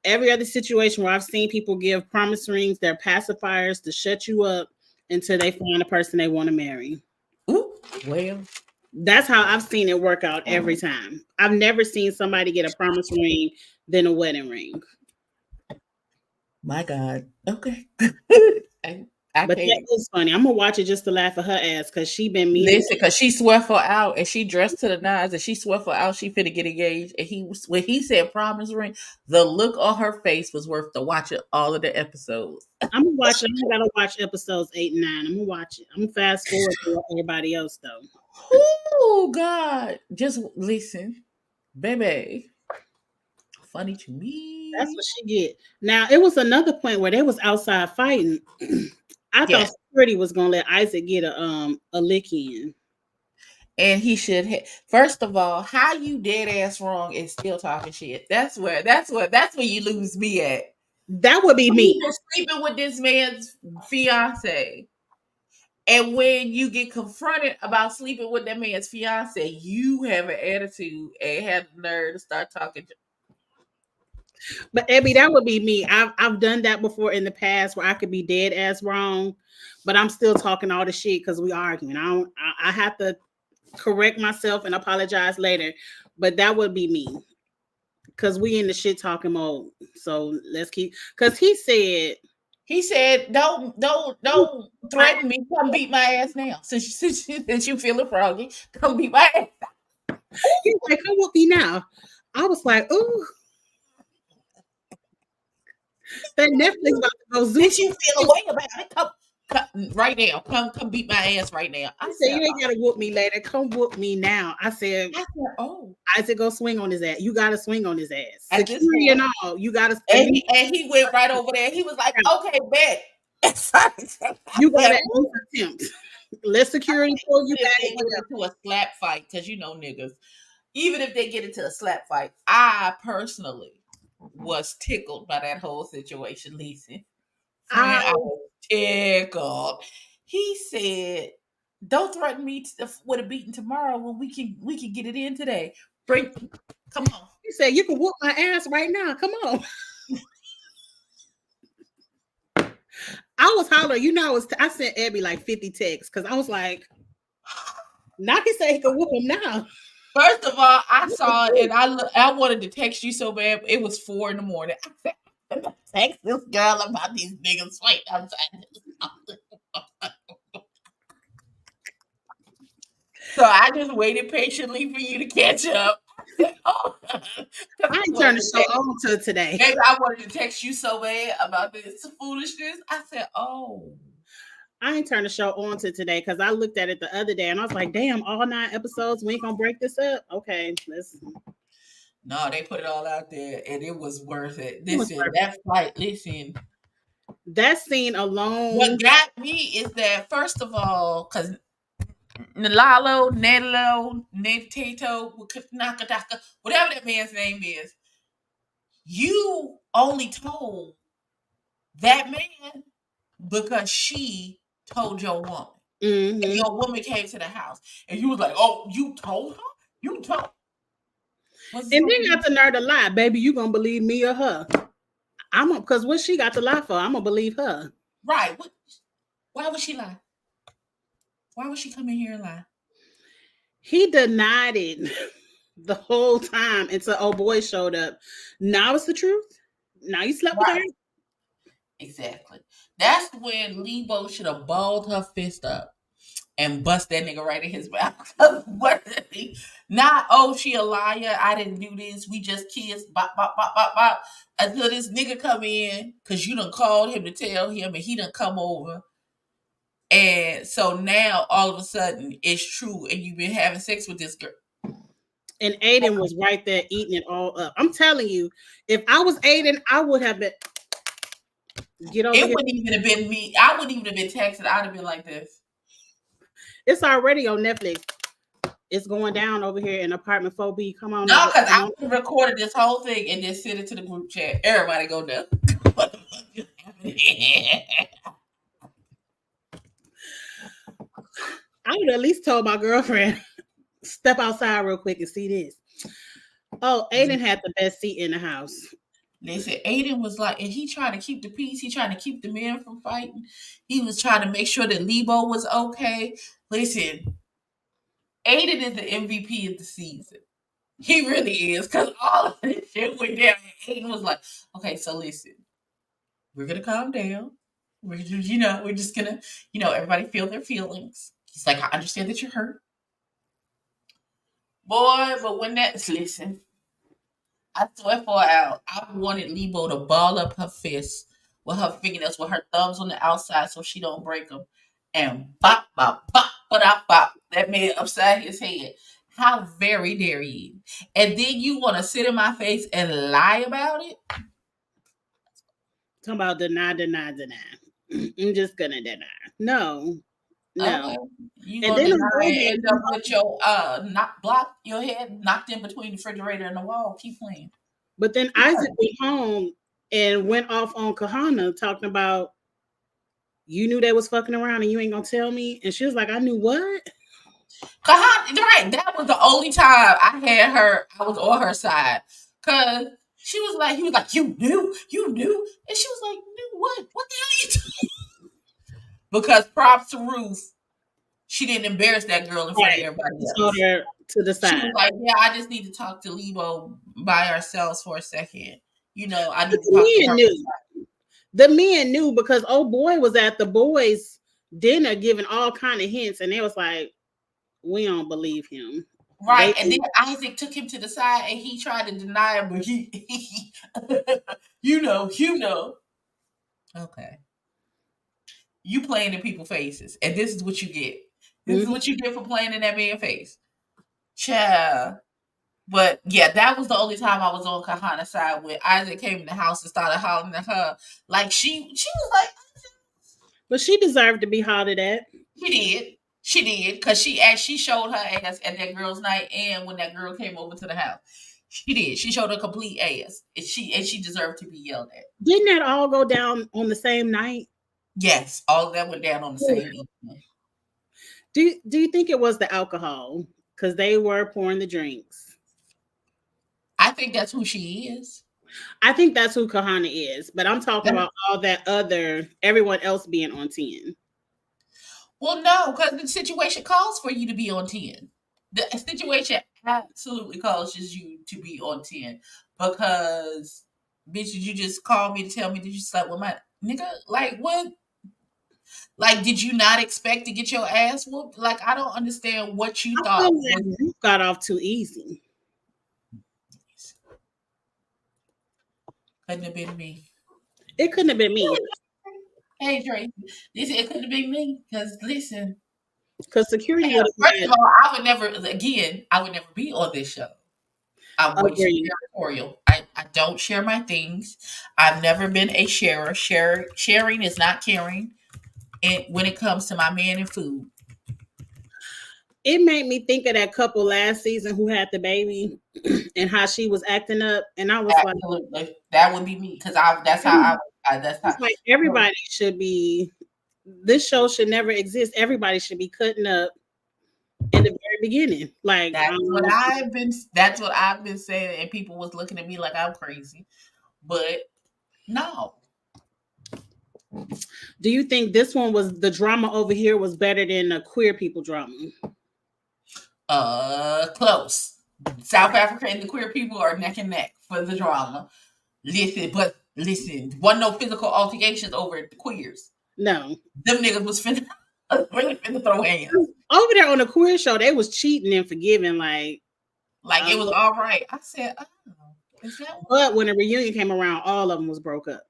Every other situation where I've seen people give promise rings, they're pacifiers to shut you up until they find a person they want to marry. Ooh, well, That's how I've seen it work out every time. I've never seen somebody get a promise ring than a wedding ring. my God. Okay. I But that can't. is funny. I'm gonna watch it just to laugh at her ass because she been meaning. Listen, because she swept her out and she dressed to the nines and she swept her out. She finna get engaged. And when he said promise ring, the look on her face was worth the watching all of the episodes. I'm gonna watch it. I gotta watch episodes 8 and 9. I'm gonna watch it. I'm gonna fast forward to everybody else though. Oh, God. Just listen, baby. Funny to That's me. what she get. Now it was another point where they was outside fighting. I thought Yes. security was gonna let Isaac get a lick in. And he should first of all, how you dead ass wrong and still talking shit. That's where you lose me at. That would be You've me. been sleeping with this man's fiance. And when you get confronted about sleeping with that man's fiance, you have an attitude and have the nerve to start talking. But Abby, that would be me. I've done that before in the past where I could be dead as wrong, but I'm still talking all the shit because we arguing. I have to correct myself and apologize later. But that would be me. Cause we in the shit talking mode. So let's keep cause He said, don't threaten me. Come beat my ass now. Since you feeling froggy, come beat my ass. he said, come with me now. I was like, ooh, that Netflix about to go zoom. Since you feel a way about it, come right now. Come beat my ass right now. I said, you ain't gotta whoop me later. Come whoop me now. I said, oh. Isaac, go swing on his ass. You gotta swing on his ass. At this Security and point- all. You gotta And he went right over there. He was like, okay, bet. you gotta at least attempt. Let security pull you If back. they get into a slap fight, because you know niggas, even if they get into a slap fight, I personally was tickled by that whole situation, Lisa. Friend, I was tickled. He said, "Don't threaten me with a beating tomorrow when we can get it in today. Come on." He said, "You can whoop my ass right now. Come on." I was hollering. You know, I sent Abby like 50 texts because I was like, "Now he said he can whoop him now." First of all, I saw it and I wanted to text you so bad. It was 4 a.m. I said, I'm gonna text this girl about these niggas fighting outside. So I just waited patiently for you to catch up. I ain't turned the show on till today. Maybe I wanted to text you so bad about this foolishness. I said, "Oh." I ain't turned the show on to today because I looked at it the other day and I was like, damn, all 9 episodes, we ain't gonna break this up. Okay, let's. No, they put it all out there and it was worth it. That fight, that scene alone. What got me is that, first of all, because Nalalo, Netato, Nakataka, whatever that man's name is, you only told that man because she told your woman. Mm-hmm. And your woman came to the house and you was like, "Oh, you told her? You told." And then got the nerve to lie, baby. You gonna believe me or her? Because what she got to lie for, I'm gonna believe her. Right? Why would she lie? Why would she come in here and lie? He denied it the whole time until old boy showed up. Now it's the truth. Now you slept with her. Exactly. That's when Lebo should have balled her fist up and bust that nigga right in his mouth. Not, "Oh, she a liar. I didn't do this. We just kissed." Bop, bop, bop, bop, bop. Until this nigga come in, because you done called him to tell him and he done come over. And so now all of a sudden it's true and you've been having sex with this girl. And Aiden was right there eating it all up. I'm telling you, if I was Aiden, I would have been. Get over here. Wouldn't even have been me. I wouldn't even have been texted. I'd have been like this. It's already on Netflix. It's going down over here in apartment 4B. Come on. No, because I would have recorded this whole thing and then send it to the group chat. Everybody go down. What the fuck is happening? I would at least told my girlfriend, step outside real quick and see this. Oh, Aiden had the best seat in the house. They said Aiden was like, and he trying to keep the peace. He trying to keep the men from fighting. He was trying to make sure that Lebo was okay. Listen, Aiden is the MVP of the season. He really is, because all of this shit went down. And Aiden was like, "Okay, so listen, we're gonna calm down. We're just gonna, everybody feel their feelings." He's like, "I understand that you're hurt, boy, but when listen." I swear for out, I wanted Lebo to ball up her fists with her fingernails, with her thumbs on the outside so she don't break them. And bop, bop, bop, bop, bop, that man upside his head. How very dare you? And then you want to sit in my face and lie about it? Talking about deny. I'm just going to deny. No. You gonna deny and end up with your block your head knocked in between the refrigerator and the wall. Keep playing. But then Isaac went home and went off on Kahana talking about, you knew they was fucking around and you ain't gonna tell me. And she was like, I knew what? Kahana, right? That was the only time I was on her side. Cause He was like, you knew, and she was like, knew what? What the hell are you doing? Because props to Ruth, she didn't embarrass that girl in front of Right. everybody He told else. her to the She side. was like, yeah, I just need to talk to Lebo by ourselves for a second. I need to The talk to men her. knew. The men knew because old boy was at the boys' dinner giving all kind of hints, and they was like, "We don't believe him." Right, They, and then Isaac took him to the side, and he tried to deny him, but he you know. Okay, you playing in people's faces, and this is what you get. This is what you get for playing in that man's face, child. But yeah, that was the only time I was on Kahana's side when Isaac came in the house and started hollering at her. Like she was like, but she deserved to be hollered at. she did, because she showed her ass at that girl's night, and when that girl came over to the house, she did. She showed her complete ass, and she deserved to be yelled at. Didn't that all go down on the same night? Yes, all of that went down on the same evening. Do you think it was the alcohol? Because they were pouring the drinks. I think that's who she is. I think that's who Kahana is, but I'm talking about all that other everyone else being on 10. Well, no, because the situation calls for you to be on 10. The situation absolutely calls you to be on 10. Because, bitch, did you just call me to tell me that you slept with my nigga? Like, what? Like, did you not expect to get your ass whooped? Like, I don't understand what you I thought. feel like you got off too easy. Couldn't have been me. It couldn't have been me. Hey, Dre, it couldn't have been me. Because, listen. Because security would have First of all, I would never be on this show. I'm way too territorial. I don't share my things. I've never been a sharer. Sharing is not caring. And when it comes to my man and food, it made me think of that couple last season who had the baby and how she was acting up, and I was absolutely, that would be me because that's how like everybody should be. This show should never exist. Everybody should be cutting up in the very beginning. Like that's what I've been saying, and people was looking at me like I'm crazy, but no. Do you think this one was the drama over here was better than the queer people drama? Close. South Africa and the queer people are neck and neck for the drama. Listen, wasn't no physical altercations over the queers. No. Them niggas was finna throw hands. Over there on the queer show, they was cheating and forgiving, like it was all right. I said, oh, is that but when the reunion came around, all of them was broke up.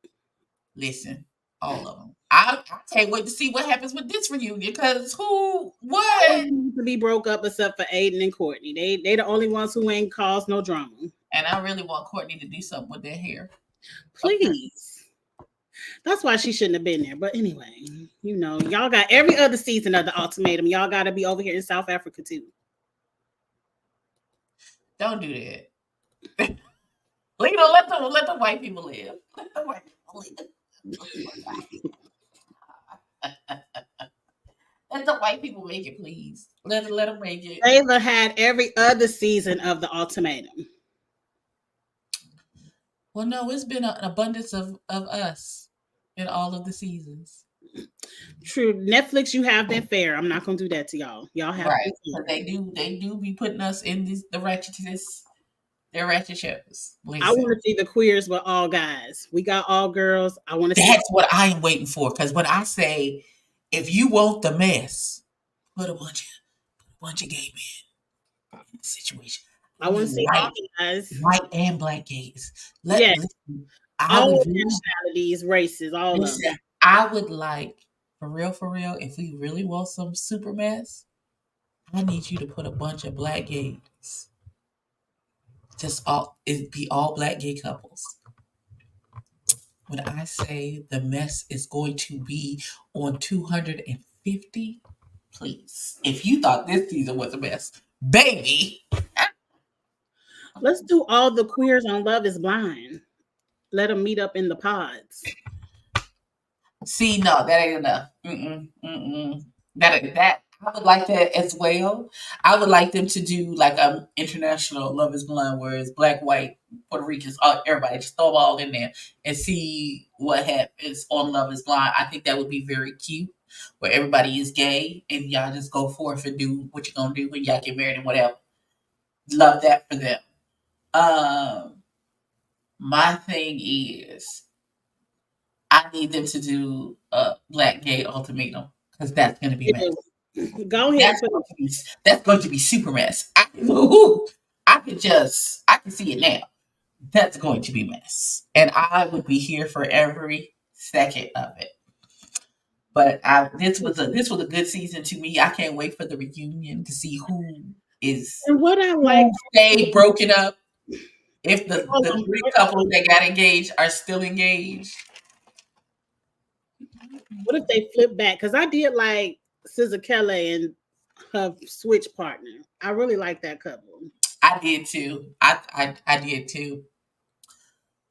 Listen, all of them. I can't wait to see what happens with this reunion because what? To be broke up except for Aiden and Courtney. They the only ones who ain't caused no drama. And I really want Courtney to do something with their hair. Please. That's why she shouldn't have been there. But anyway, y'all got every other season of the ultimatum. Y'all got to be over here in South Africa too. Don't do that. Let the white people live. Let the white people live. Let the white people make it, please. Let them make it. Layla had every other season of the ultimatum. Well, no, it's been an abundance of us in all of the seasons. True. Netflix, you have been fair. I'm not gonna do that to y'all. Y'all have right. But they do be putting us in the ratchetness. They're ratchet shows. Listen. I want to see the queers with all guys. We got all girls. I want to see. That's what I am waiting for. Because when I say, if you want the mess, put a bunch of gay men in the situation. I want to see all guys, white and black gays. All nationalities, races, all of them. I would like, for real, if we really want some super mess, I need you to put a bunch of black gays. It'd be all black gay couples. When I say the mess is going to be on 250, please. If you thought this season was a mess, baby. Let's do all the queers on Love is Blind. Let them meet up in the pods. See, no, that ain't enough. That I would like that as well. I would like them to do like international Love Is Blind, where it's black, white, Puerto Ricans, everybody just throw them all in there and see what happens on Love Is Blind. I think that would be very cute, where everybody is gay and y'all just go forth and do what you're gonna do when y'all get married and whatever. Love that for them. Um, my thing is, I need them to do a black gay ultimatum because that's gonna be messy. Go ahead and That's put going to be that's going to be super mess. I can see it now. That's going to be mess, and I would be here for every second of it. But this was a good season to me. I can't wait for the reunion to see and what I like. who stayed broken up. If the Hold three couples on. that got engaged are still engaged. What if they flip back? Because I did like Scissor Kelly and her switch partner. I really like that couple. I did too. I did too.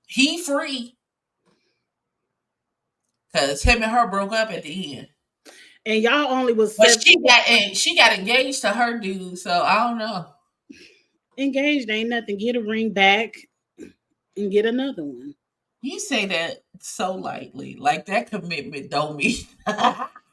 He free because him and her broke up at the end. And y'all only was But seven she got engaged to her dude, so I don't know. engaged. Ain't nothing. Get a ring back and get another one. You say that so lightly, like that commitment don't mean.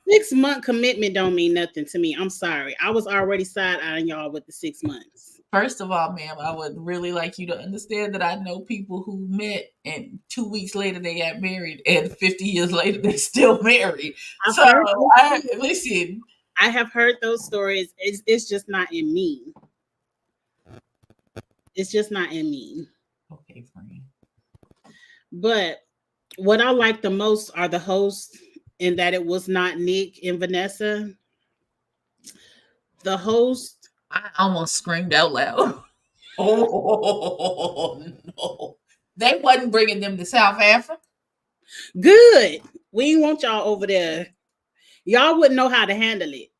6 month commitment don't mean nothing to me. I'm sorry. I was already side eyeing y'all with the 6 months. First of all, ma'am, I would really like you to understand that I know people who met and 2 weeks later they got married, and 50 years later they're still married. I've So heard. listen. I have heard those stories. It's just not in me. It's just not in me. Okay, friend. But what I like the most are the hosts, in that it was not Nick and Vanessa. The host, I almost screamed out loud. Oh no! They wasn't bringing them to South Africa. good. We ain't want y'all over there. Y'all wouldn't know how to handle it.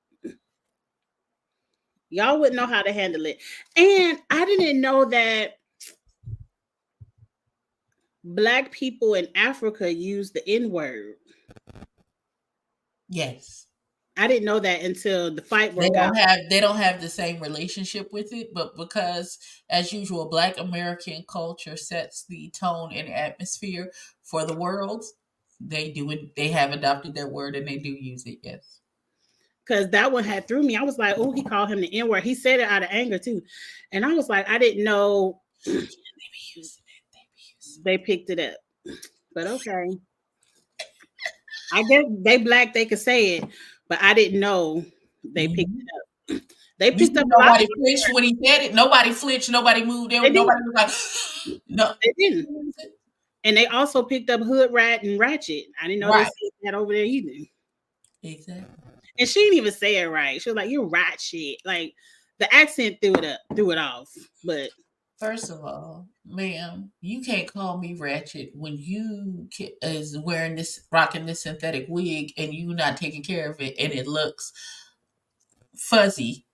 Y'all wouldn't know how to handle it. And I didn't know that Black people in Africa use the N word. Yes. I didn't know that until the fight They broke out. don't have the same relationship with it, but because as usual, Black American culture sets the tone and atmosphere for the world, they do it. They have adopted that word and they do use it. Yes. Because that one had threw me. I was like, oh, he called him the N word. He said it out of anger too. And I was like, I didn't know they picked it up. But okay. I guess they Black, they could say it, but I didn't know they picked Mhm. it up. They You picked see, up a lot of nobody flinched when he said it. Nobody flinched. Nobody moved. they didn't. Nobody was like, no. They didn't. And they also picked up Hood Rat and Ratchet. I didn't know they Right. said that over there either. Exactly. And she didn't even say it right. She was like, "You're Ratchet." Like the accent threw it off. But First of all, ma'am, you can't call me ratchet when is wearing rocking this synthetic wig, and you not taking care of it, and it looks fuzzy,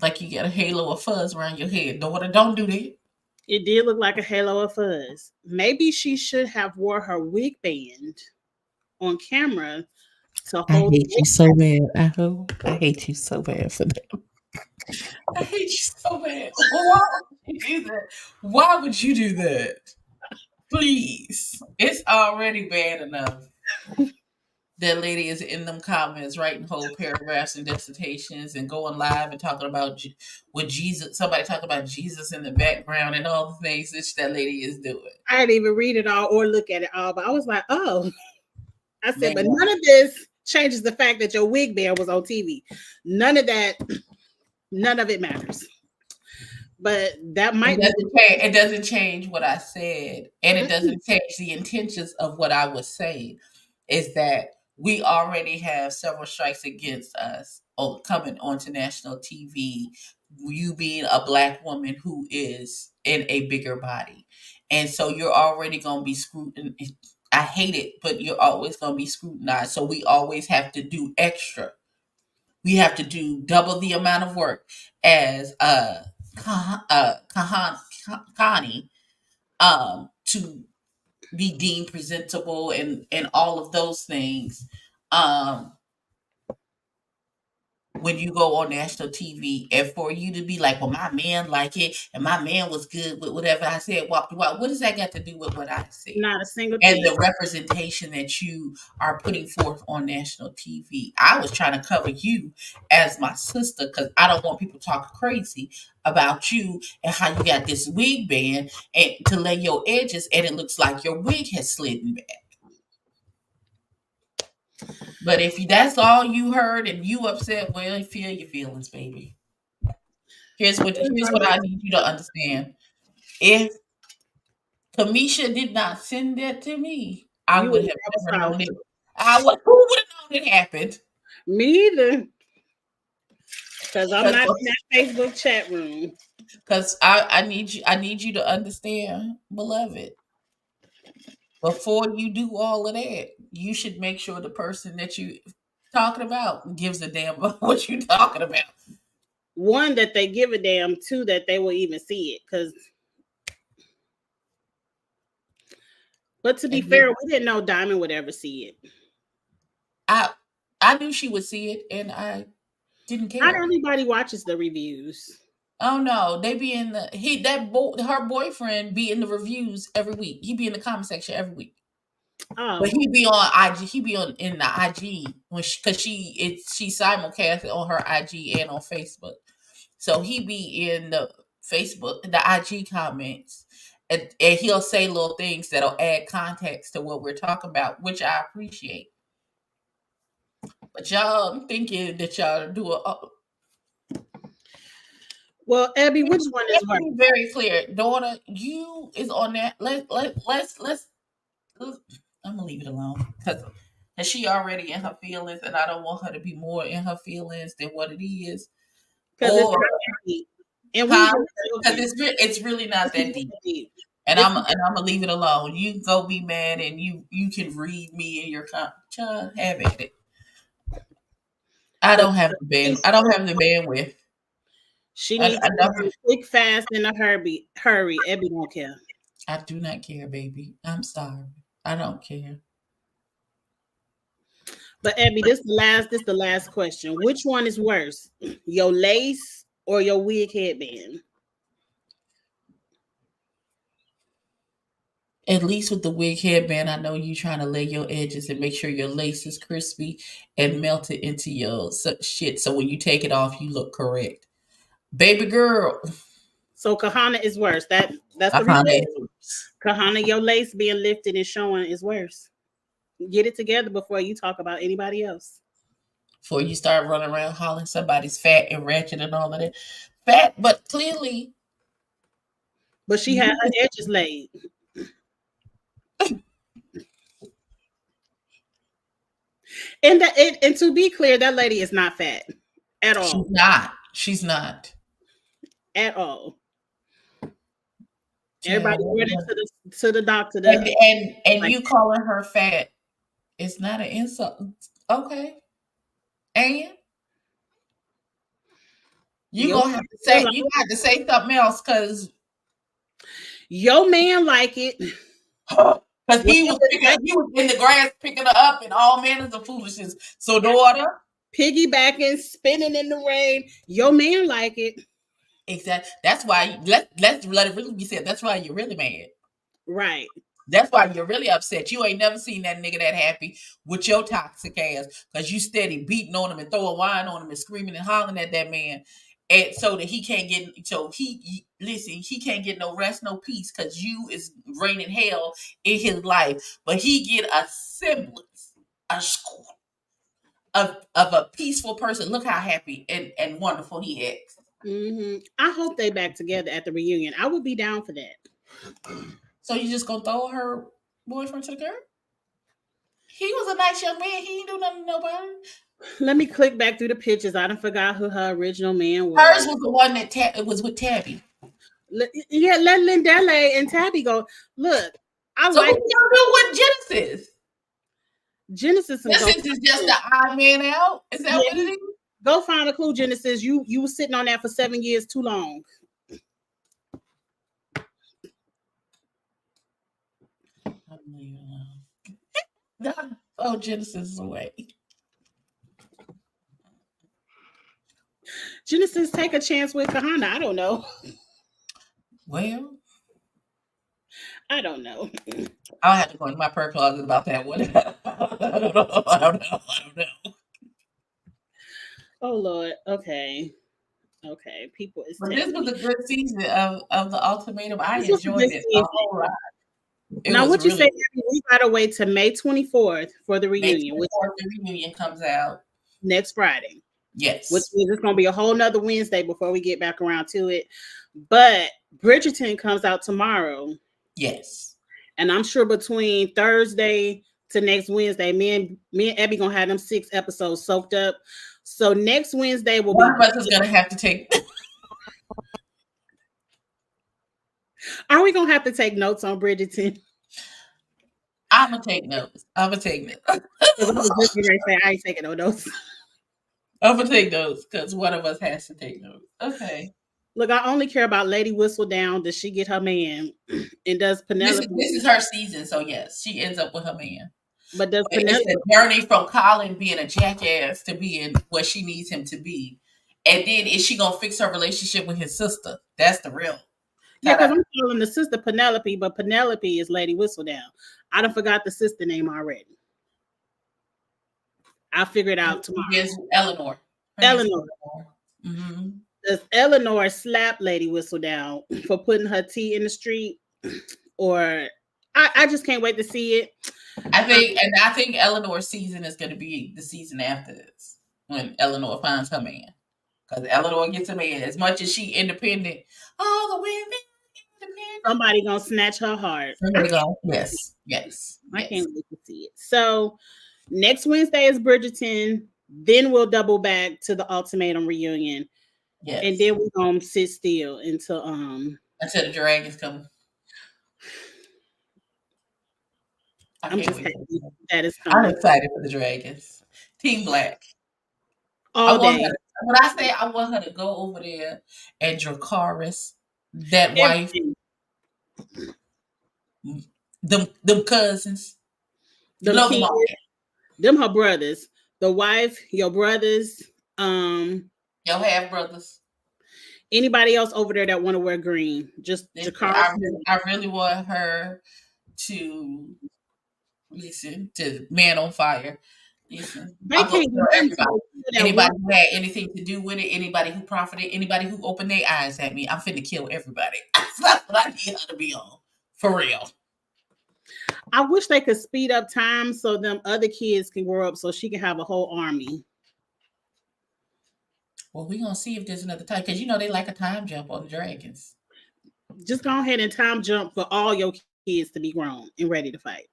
like you got a halo of fuzz around your head. Daughter, don't do that. it did look like a halo of fuzz. Maybe she should have wore her wig band on camera to I hold hate you so bad. I hate you so bad for that. I hate you so bad. Why would you do that? Why would you do that? Please. It's already bad enough. That lady is in them comments writing whole paragraphs and dissertations and going live and talking about with Jesus. Somebody talking about Jesus in the background and all the things that lady is doing. I didn't even read it all or look at it all, but I was like, oh. I said, Man. but none of this changes the fact that your wig band was on TV. None of that, none of it matters. But that might it doesn't change what I said, and it doesn't change the intentions of what I was saying. Is that we already have several strikes against us coming onto national TV. You being a Black woman who is in a bigger body, and so you're already going to be scrutinized. I hate it, but you're always going to be scrutinized. So we always have to do extra. We have to do double the amount of work as Connie to be deemed presentable and all of those things. Um, when you go on national TV, and for you to be like, well, my man like it, and my man was good with whatever I said, what does that got to do with what I said? Not a single And thing. the representation that you are putting forth on national TV. I was trying to cover you as my sister because I don't want people talking crazy about you and how you got this wig band and to lay your edges, and it looks like your wig has slidden back. But if that's all you heard and you upset, well, feel your feelings, baby. Here's what I need you to understand. If Kamisha did not send that to me, I You would would have never never saw known it. it. Who would have known it happened? Me either. Because I'm not Because in that Facebook chat room. I need you to understand, beloved. Before you do all of that, you should make sure the person that you talking about gives a damn about what you talking about. One, that they give a damn. Two, that they will even see it. But to be And then fair, we didn't know Diamond would ever see it. I I knew she would see it, and I didn't Not care. everybody watches the reviews. Oh no, they be in the her boyfriend be in the reviews every week. He be in the comment section every week. But Oh, he be on IG. He be on in the IG when because she simulcast it on her IG and on Facebook. So he be in the Facebook, the IG comments, and he'll say little things that'll add context to what we're talking about, which I appreciate. But y'all, I'm thinking that y'all do a. well, Abby, which one is Let's worse? be very clear, daughter. You is on that. Let's I'm gonna leave it alone because she already in her feelings, and I don't want her to be more in her feelings than what it is. Because it's Or not deep. And we huh? just Because joking. it's really not that deep. Deep. And It's I'm gonna leave it alone. You can go be mad, and you can read me in your child. Have at it. but I don't have the bandwidth. she I, needs I to don't. learn quick, fast, in a hurry. Hurry. Abby don't care. I do not care, baby. I'm sorry. I don't care. But Abby, this the last question. Which one is worse? Your lace or your wig headband? At least with the wig headband, I know you trying to lay your edges and make sure your lace is crispy and melted into your shit. So when you take it off, you look correct, baby girl. So Kahana is worse. That's the Kahana result. is worse. Kahana, your lace being lifted and showing is worse. Get it together before you talk about anybody else. Before you start running around hollering somebody's fat and ratchet and all of that. Fat, but clearly But she had you. her edges laid. And to be clear, that lady is not fat at She's all. not. She's not. At all. Everybody Child. running to the doctor. And Like, you calling her fat is not an insult. Okay. And you yo, gonna have to say you have to say something else your man like it. because Whatever he was in the grass picking her up and all manners of foolishness. So daughter, piggybacking, spinning in the rain. Your man like it. exactly. That's why let's let it really be said. That's why you're really mad. Right. That's why you're really upset. You ain't never seen that nigga that happy with your toxic ass because you steady beating on him and throwing wine on him and screaming and hollering at that man. And so that he can't get, so listen, he can't get no rest, no peace because you is raining hell in his life. But he get a semblance, a score of a peaceful person. Look how happy and wonderful he is. I hope they back together at the reunion. I would be down for that. So you just gonna throw her boyfriend to the curb? He was a nice young man. He ain't do nothing to nobody. Let me click back through the pictures. I don't forgot who her original man was. Hers was the one that was with Tabby. Yeah, let Lindele and Tabby go. Look, I So like what you do with Genesis? Genesis and go. Genesis is just the odd man out. Is that Yeah, what it is? go find a clue, Genesis. You were sitting on that for 7 years too long. I'm leaving alone. Oh, Genesis is away. Genesis, take a chance with Kahana. I don't know. Well, I don't know. I'll have to go into my prayer closet about that one. I don't know. I don't know. I don't know. Oh Lord. Okay. Okay. People is But this texting was me. a good season of the ultimatum. I This was a enjoyed good it a season. whole lot. It Now, was what you really say? We gotta wait to May 24th for the May reunion, which 24th, the reunion comes out. next Friday. Which Yes. means it's gonna be a whole nother Wednesday before we get back around to it. But Bridgerton comes out tomorrow. Yes. And I'm sure between Thursday to next Wednesday, me and Abby gonna have them 6 episodes soaked up. So next Wednesday will One be. of us is gonna have to take. Are we gonna have to take notes on Bridgerton? I'm gonna take notes. I'm gonna take notes. Because I was just gonna say I ain't taking no notes. I'm gonna take notes because one of us has to take notes. Okay. Look, I only care about Lady Whistledown. Does she get her man? And does Penelope? This is her season, so yes, she ends up with her man. But does But it's Penelope? the journey from Colin being a jackass to being what she needs him to be. And then is she gonna fix her relationship with his sister? That's the real. Yeah, because I'm calling the sister Penelope, but Penelope is Lady Whistledown. I done forgot the sister name already. I'll figure it out tomorrow. There's Eleanor. Eleanor. Mm-hmm. Does Eleanor slap Lady Whistledown for putting her tea in the street? Or I just can't wait to see it. I think Eleanor's season is going to be the season after this when Eleanor finds her man. Because Eleanor gets a man. As much as she independent, all the women independent. Somebody gonna snatch her heart. Somebody go. Yes. Yes. I can't wait to see it. So next Wednesday is Bridgerton. Then we'll double back to the ultimatum reunion. Yes. And then we're gonna sit still until the dragons come. I'm just happy that is coming. I'm excited for the dragons. Team Black. All day. When I say I want her to go over there and Dracarys, that everything. Wife, them cousins, them kids, them her brothers, the wife, your brothers, your half brothers. Anybody else over there that want to wear green? Just I really want her to listen to Man on Fire. Listen, anybody who had anything to do with it, anybody who profited, anybody who opened their eyes at me, I'm finna kill everybody. That's what I need her to be on. For real. I wish they could speed up time so them other kids can grow up so she can have a whole army. Well, we're going to see if there's another time. Because, they like a time jump on the dragons. Just go ahead and time jump for all your kids to be grown and ready to fight.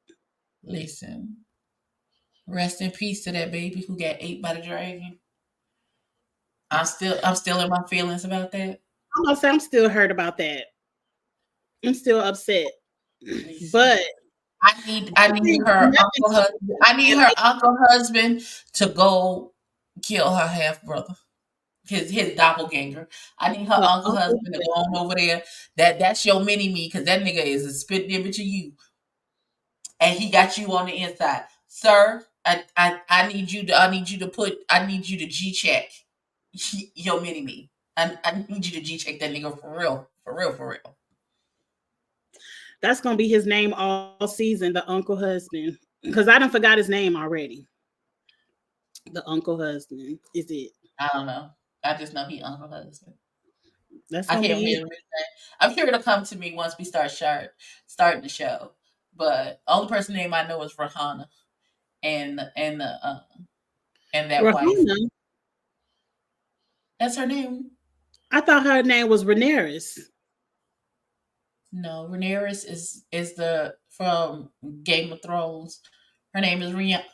Listen. Rest in peace to that baby who got ate by the dragon. I'm still in my feelings about that. I'm still hurt about that. I'm still upset. Listen. But I need her uncle husband. I need her uncle husband to go kill her half brother. His doppelganger. I need her uncle husband to go on over there. That's your mini me, because that nigga is a spit image of you. And he got you on the inside. Sir, I need you to G-check your mini me. I need you to G-check that nigga for real. For real, for real. That's gonna be his name all season, the uncle husband. Because I done forgot his name already. The uncle husband. Is it? I don't know. I just know he uncle husband. That's I can't remember. I'm sure it'll come to me once we start starting the show. But only person name I know is Rahana, and that Rahana? Wife. That's her name. I thought her name was Rhaenyra. No, Rhaenyra is the from Game of Thrones. Her name is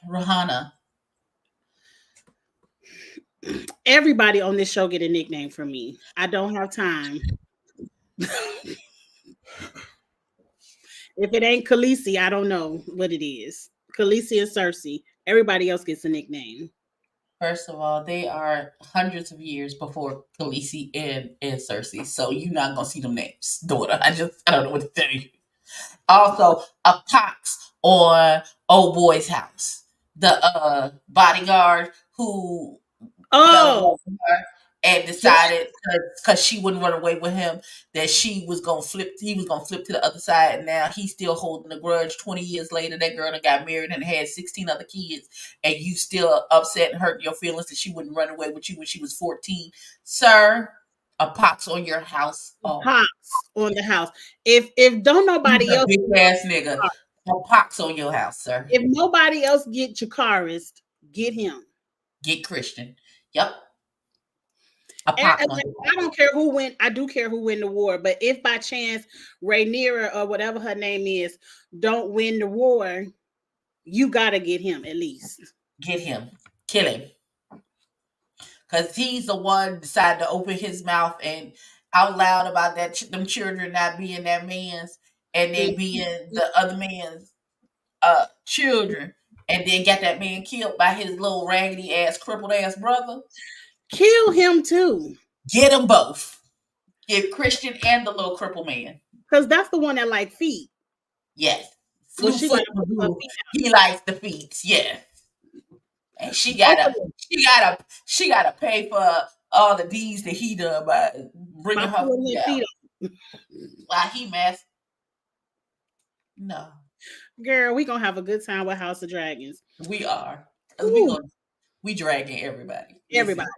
Rahana. Everybody on this show get a nickname from me. I don't have time. If it ain't Khaleesi, I don't know what it is. Khaleesi and Cersei. Everybody else gets a nickname. First of all, they are hundreds of years before Khaleesi and Cersei, so you're not gonna see them names, daughter. I don't know what to tell you. Also, a pox on Old Boy's house. The bodyguard who and Yeah. decided because she wouldn't run away with him that she was gonna flip. He was gonna flip to the other side, and now he's still holding a grudge. 20 years later, that girl that got married and had 16 other kids, and you still upset and hurt your feelings that she wouldn't run away with you when she was 14, sir. A pox on your house. Oh, Pops on the house. If don't he's nobody a else, big ass nigga. A pox on your house, sir. if nobody else get Chikaris, get him. Get Christian. Yep. A And pox on like, your I house. don't care who win. I do care who win the war. But if by chance Rhaenyra or whatever her name is don't win the war, you gotta get him at least. Get him. Kill him. Because he's the one decided to open his mouth and out loud about them children not being that man's and they being the other man's children, and then got that man killed by his little raggedy ass crippled ass brother. Kill him too. Get them both. Get Christian and the little crippled man. Because that's the one that like feet. Yes. Well, she Slewfoot like Magoo. He likes the feet. Yeah. And she gotta pay for all the deeds that he done by bringing by her pulling feet her out feet up. while he messed. No, Girl, we gonna have a good time with House of Dragons. we are. 'Cause Ooh, we dragging everybody. Listen, everybody.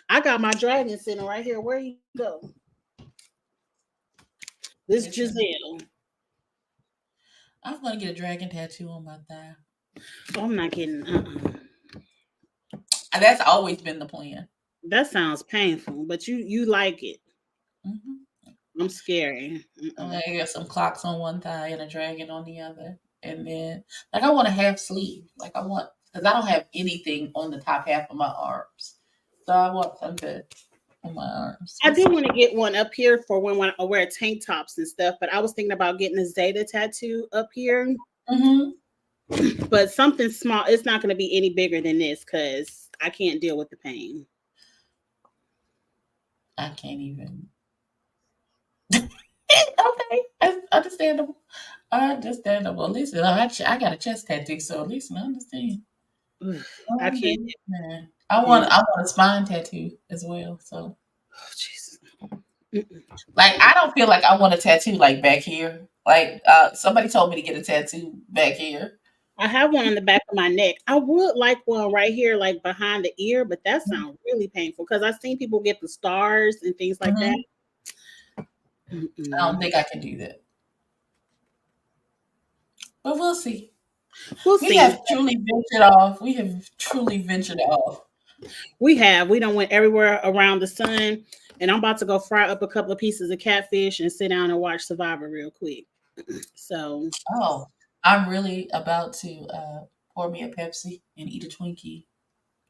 I got my dragon sitting right here. Where you go? This listen. Giselle. I'm gonna get a dragon tattoo on my thigh. Oh, I'm not kidding. And that's always been the plan. That sounds painful, but you like it. Mm-hmm. I'm scary. I'm gonna get some clocks on one thigh and a dragon on the other, and then like I want a half sleeve. Like I want because I don't have anything on the top half of my arms, so I want something on my arms. I do want to get one up here for when I wear tank tops and stuff, but I was thinking about getting a Zeta tattoo up here. Mm-hmm. But something small. It's not going to be any bigger than this because I can't deal with the pain. I can't even. Okay, that's understandable. Understandable. Listen, I got a chest tattoo, so at least I understand. I can't. Man. I want a spine tattoo as well. So, Oh, Jesus. like, I don't feel like I want a tattoo like back here. Like, somebody told me to get a tattoo back here. I have one on the back of my neck. I would like one right here, like behind the ear, but that sounds really painful because I've seen people get the stars and things like that. I don't think I can do that. But we'll see. We'll We see. have truly ventured off. We have truly ventured off. We have. We don't went everywhere around the sun, and I'm about to go fry up a couple of pieces of catfish and sit down and watch Survivor real quick. So, Oh, I'm really about to pour me a Pepsi and eat a Twinkie.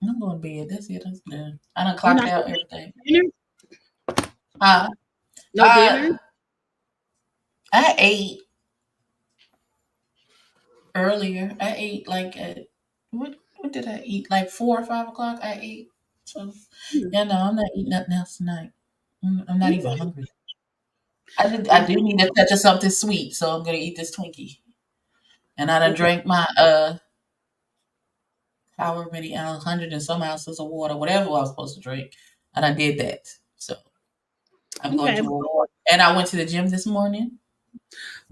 And I'm going to bed. That's it. I'm done. I done you're clocked not out gonna everything. eat dinner? Uh, No dinner? I ate earlier. I ate like at what did I eat? Like 4 or 5 o'clock. I ate. So yeah, no, I'm not eating nothing else tonight. I'm not even hungry. I do need a touch of something sweet, so I'm gonna eat this Twinkie. And I done drank my however many 100 and some ounces of water, whatever I was supposed to drink. And I did that. So I'm going Okay. to reward. And I went to the gym this morning.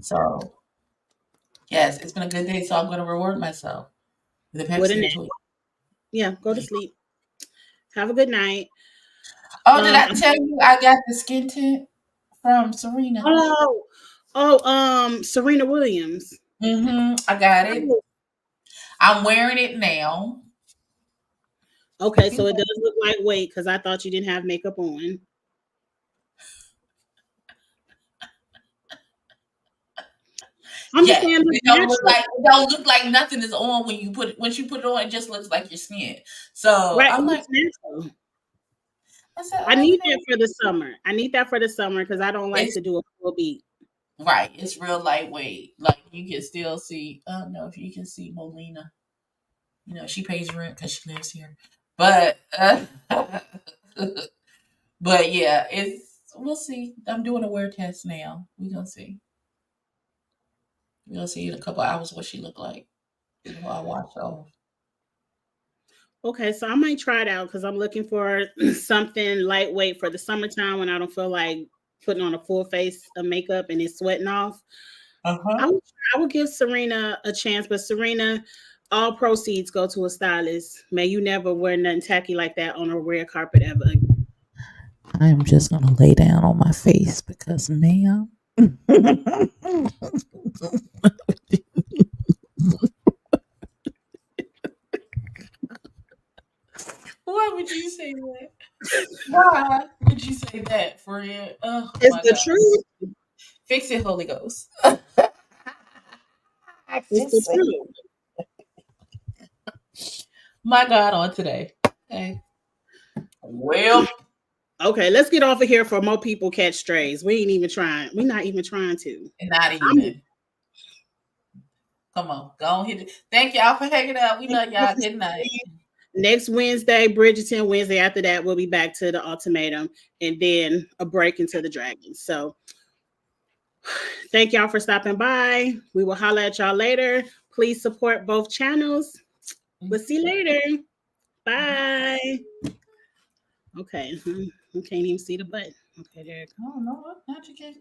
So yes, it's been a good day. So I'm gonna reward myself with a With Pepsi a and a nap. Twinkie. Yeah, go to sleep. Have a good night. Oh, did I tell you I got the skin tint from Serena? Serena Williams. I got it. I'm wearing it now. Okay, so it does look like weight because I thought you didn't have makeup on. I'm just saying, It don't look like nothing is on when you put it. Once you put it on, it just looks like your skin. So right? I'm like, I said, I need that for the summer. I need that for the summer because I don't like to do a full beat. Right, it's real lightweight. Like you can still see. I don't know if you can see Molina. You know, she pays rent because she lives here. But but yeah, we'll see. I'm doing a wear test now. We're gonna see. We'll see in a couple hours what she look like. Before I wash off. Okay, so I might try it out because I'm looking for something lightweight for the summertime when I don't feel like putting on a full face of makeup and it's sweating off. Uh-huh. I would give Serena a chance, but Serena, all proceeds go to a stylist. May you never wear nothing tacky like that on a red carpet ever again. I am just gonna lay down on my face because, ma'am. Why would you say that? Why would you say that, friend? Oh It's my the God. truth. Fix it, Holy Ghost. I It's the just say, truth. my God, on today. Hey. Well, Okay, let's get off of here for more people catch strays. We ain't even trying. We're not even trying to. not I'm even. Come on, go on hit it. Thank y'all for hanging out. We love y'all. Good night. next Wednesday, Bridgerton. Wednesday after that, we'll be back to the ultimatum and then a break into the dragons. So thank y'all for stopping by. We will holler at y'all later. Please support both channels. We'll see you later. Bye. Okay. I can't even see the button. Okay, there it goes. Oh no, not you get